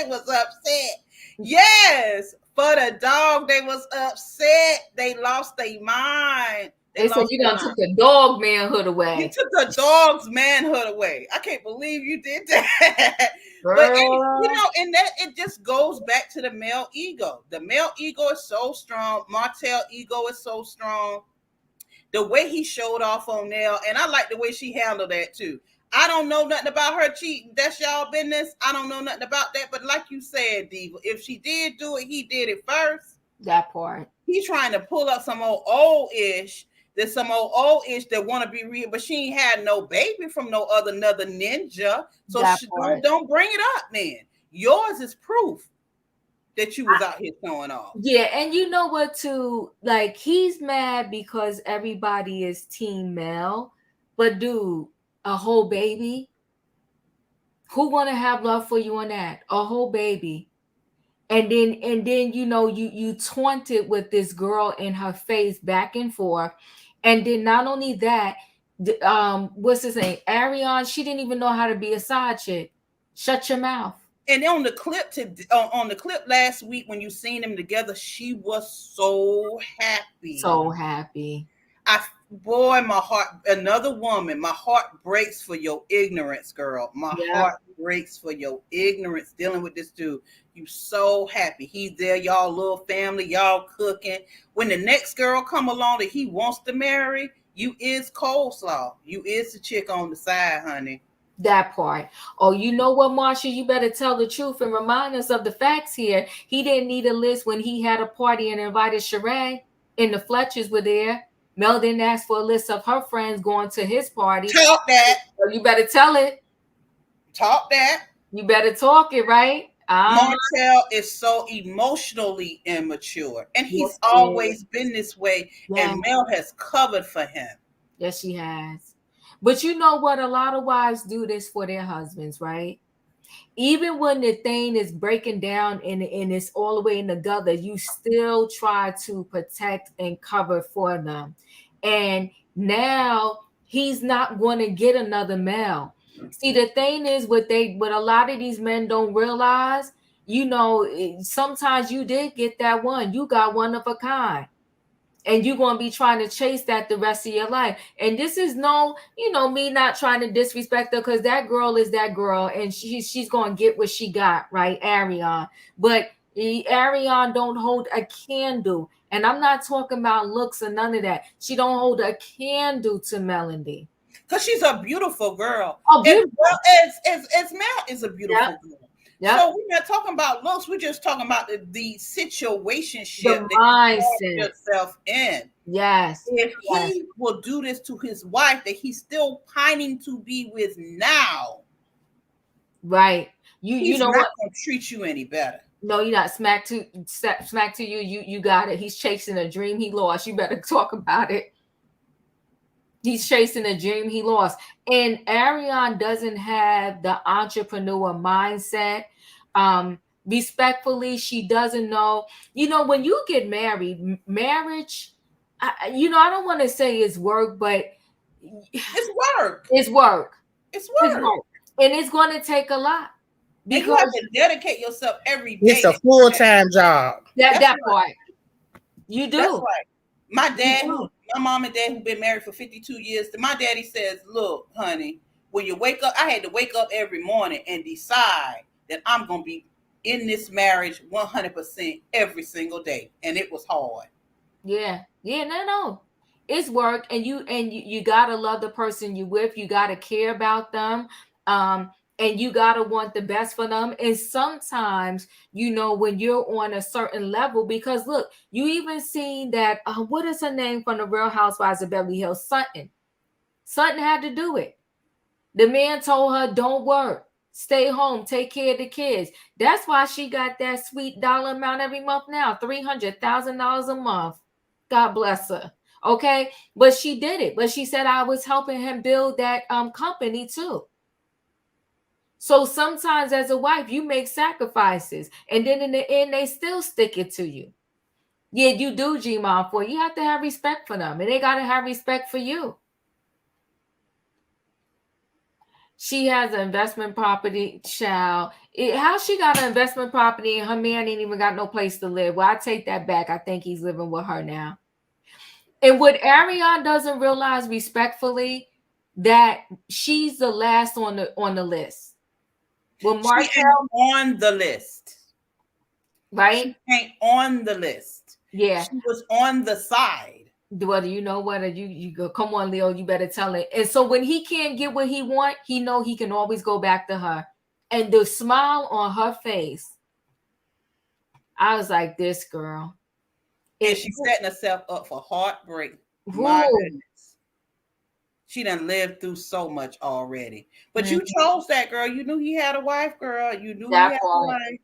was upset. Yes, for the dog, they was upset. They lost their mind. They said you done took the dog manhood away. You took the dog's manhood away. I can't believe you did that. But and that it just goes back to the male ego. The male ego is so strong. Martel ego is so strong. The way he showed off on Nell, and I like the way she handled that too. I don't know nothing about her cheating. That's y'all business. I don't know nothing about that. But like you said, Diva, if she did do it, he did it first. That part. He's trying to pull up some old-ish. There's some old-ish that want to be real, but she ain't had no baby from another ninja. So don't bring it up, man. Yours is proof that you was out here showing off. Yeah, and you know what, too? Like, he's mad because everybody is team male. But, dude, a whole baby? Who want to have love for you on that? A whole baby. And then you taunted with this girl in her face back and forth. And then not only that, what's his name? Ariane, she didn't even know how to be a side chick. Shut your mouth. And on the clip last week when you seen them together, she was so happy. So happy. My heart, another woman, my heart breaks for your ignorance, girl. My heart breaks for your ignorance dealing with this dude. You so happy. He's there, y'all little family, y'all cooking. When the next girl come along that he wants to marry, you is coleslaw. You is the chick on the side, honey. That part. Oh, you know what, Marsha? You better tell the truth and remind us of the facts here. He didn't need a list when he had a party and invited Sheree, and the Fletchers were there. Mel didn't ask for a list of her friends going to his party. Talk that. So you better tell it. Talk that. You better talk it, right? Martel is so emotionally immature, and he's always been this way, and Mel has covered for him. Yes, she has. But you know what? A lot of wives do this for their husbands, right? Even when the thing is breaking down and it's all the way in the gutter, you still try to protect and cover for them. And now he's not going to get another male. See, the thing is, what a lot of these men don't realize, sometimes you did get that one. You got one of a kind. And you're going to be trying to chase that the rest of your life. And this is me not trying to disrespect her, because that girl is that girl, and she's going to get what she got, right, Ariane. But Ariane don't hold a candle. And I'm not talking about looks or none of that. She don't hold a candle to Melody. Because she's a beautiful girl. Oh, beautiful. As Mel is a beautiful girl. Yep. So we're not talking about looks. We're just talking about the situationship that you put yourself in. Yes. If he will do this to his wife that he's still pining to be with now, right? He's you know not what? gonna treat you any better. No, you're not. Smack to you. You got it. He's chasing a dream he lost. You better talk about it. He's chasing a dream he lost. And Ariane doesn't have the entrepreneur mindset. Respectfully, she doesn't know. You know, when you get married, marriage, I don't want to say it's work, but it's work. It's work. It's work. It's work. And it's going to take a lot. Because you have to dedicate yourself every day. It's a full-time job. That part. You do. That's right. My dad, my mom and dad who've been married for 52 years, my daddy says, look, honey, when you wake up, I had to wake up every morning and decide that I'm going to be in this marriage 100% every single day. And it was hard. Yeah. No. It's work, and you gotta love the person you with. You gotta care about them. And you gotta want the best for them. And sometimes, when you're on a certain level, because look, you even seen that, what is her name from the Real Housewives of Beverly Hills? Sutton had to do it. The man told her, don't work, stay home, take care of the kids. That's why she got that sweet dollar amount every month now, $300,000 a month. God bless her. Okay. But she did it. But she said, I was helping him build that company too. So sometimes as a wife, you make sacrifices, and then in the end, they still stick it to you. Yeah, you do, G-Mom, for you have to have respect for them, and they got to have respect for you. She has an investment property, child. How she got an investment property and her man ain't even got no place to live? Well, I take that back. I think he's living with her now. And what Ariane doesn't realize respectfully, that she's the last on the list. Well, Martel on the list, right? She ain't on the list. Yeah, she was on the side. Well, you know what? You go. Come on, Leo. You better tell it. And so when he can't get what he want, he know he can always go back to her. And the smile on her face, I was like, this girl. And she's setting herself up for heartbreak. My goodness. She done lived through so much already. But you chose that, girl. You knew he had a wife, girl. You knew that he had part, a wife.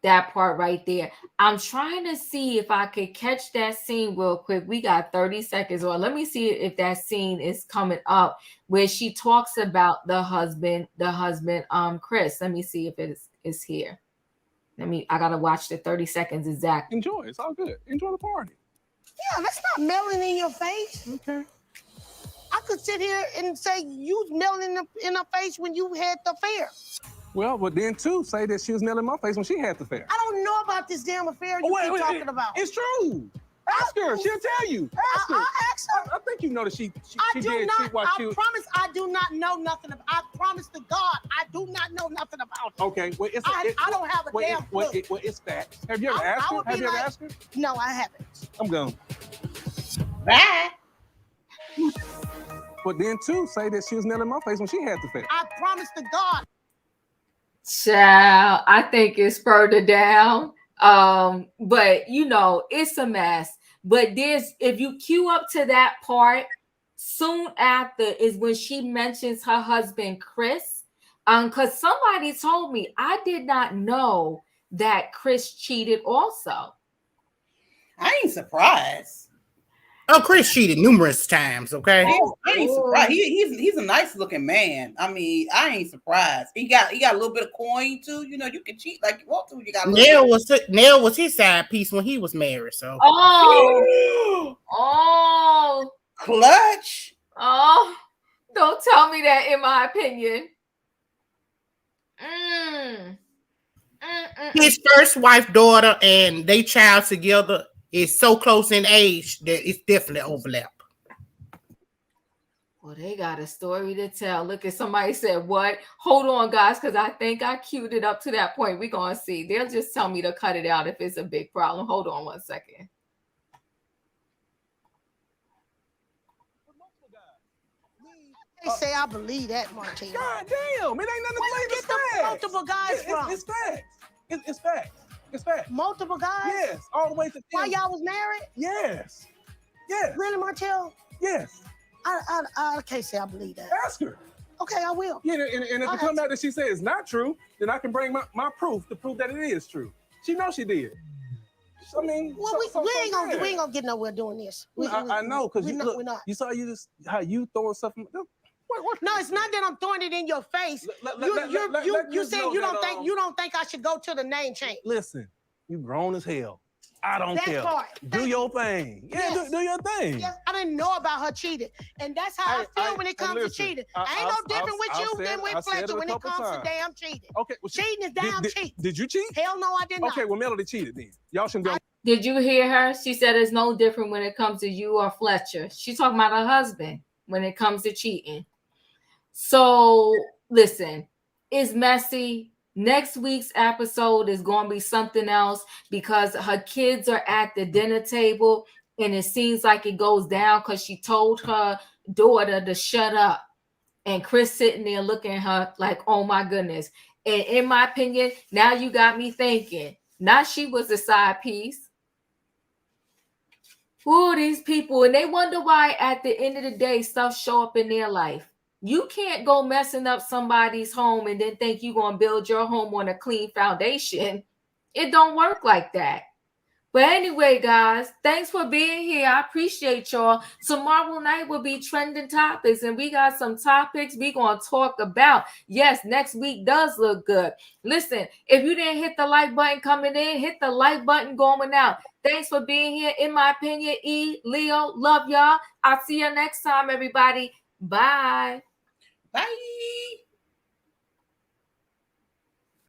That part right there. I'm trying to see if I could catch that scene real quick. We got 30 seconds. Or let me see if that scene is coming up where she talks about the husband, Chris. Let me see if it is here. I gotta watch the 30 seconds exactly. Enjoy. It's all good. Enjoy the party. Yeah, that's not melanin in your face. Okay. I could sit here and say you was melanin in her face when you had the affair. Well, but then too, say that she was nailing my face when she had the affair. I don't know about this damn affair you keep talking about. It's true. Ask her. She'll tell you. Ask her. I'll ask her. I think you know that she I do did not. what she was. I promise I do not know nothing about. I promise to God I do not know nothing about it. Okay, well, I don't have a damn clue. Well, it's facts. Have you ever asked her? Have you ever asked her? No, I haven't. I'm gone. Bye. But then too, say that she was nailing my face when she had the affair. I promise to God. Child, I think it's further down. But it's a mess. But if you queue up to that part, soon after is when she mentions her husband Chris. Because somebody told me, I did not know that Chris cheated also. I ain't surprised. Oh, Chris cheated numerous times, okay? I ain't surprised. He's a nice looking man. I mean, I ain't surprised. He got a little bit of coin too. You can cheat like you want to. You got Nell was his side piece when he was married. So oh, clutch. Oh, don't tell me that. In my opinion, his first wife, daughter, and they child together is so close in age that it's definitely overlap. Well, they got a story to tell. Look at somebody said what? Hold on, guys, because I think I queued it up to that point. We're going to see. They'll just tell me to cut it out if it's a big problem. Hold on 1 second. They say I believe that, Martina. God damn, it ain't nothing to believe. Where you get the multiple guys from? It's facts. It's facts. It's facts. multiple guys? Yes, all the way to 10. While y'all was married? Yes. Yes. Really, Martel? Yes. I can't say I believe that. Ask her. Okay, I will. Yeah, and if it comes out that she says it's not true, then I can bring my proof to prove that it is true. She knows she did. I mean, well, we ain't gonna get nowhere doing this. I know, because we're not. You saw how you throwing stuff. What? No, it's not that I'm throwing it in your face. You said you don't think I should go to the name change. Listen, you grown as hell. I don't that care. Part. Do your thing. Yeah, yes. do your thing. Yes. I didn't know about her cheating. And that's how I feel when it comes to cheating. I ain't no different with you than with Fletcher when it comes to damn cheating. Okay. Well, cheating is damn cheating. Did you cheat? Hell no, I did not. Okay, well, Melody cheated then. Y'all shouldn't be. Did you hear her? She said it's no different when it comes to you or Fletcher. She's talking about her husband when it comes to cheating. So, listen, it's messy. Next week's episode is going to be something else because her kids are at the dinner table and it seems like it goes down because she told her daughter to shut up. And Chris sitting there looking at her like, oh my goodness. And in my opinion, now you got me thinking, not she was a side piece. Who are these people? And they wonder why at the end of the day, stuff show up in their life. You can't go messing up somebody's home and then think you're going to build your home on a clean foundation. It don't work like that. But anyway, guys, thanks for being here. I appreciate y'all. Tomorrow night will be trending topics, and we got some topics we're going to talk about. Yes, next week does look good. Listen, if you didn't hit the like button coming in, hit the like button going out. Thanks for being here. In my opinion, Leo, love y'all. I'll see you next time, everybody. Bye. Bye.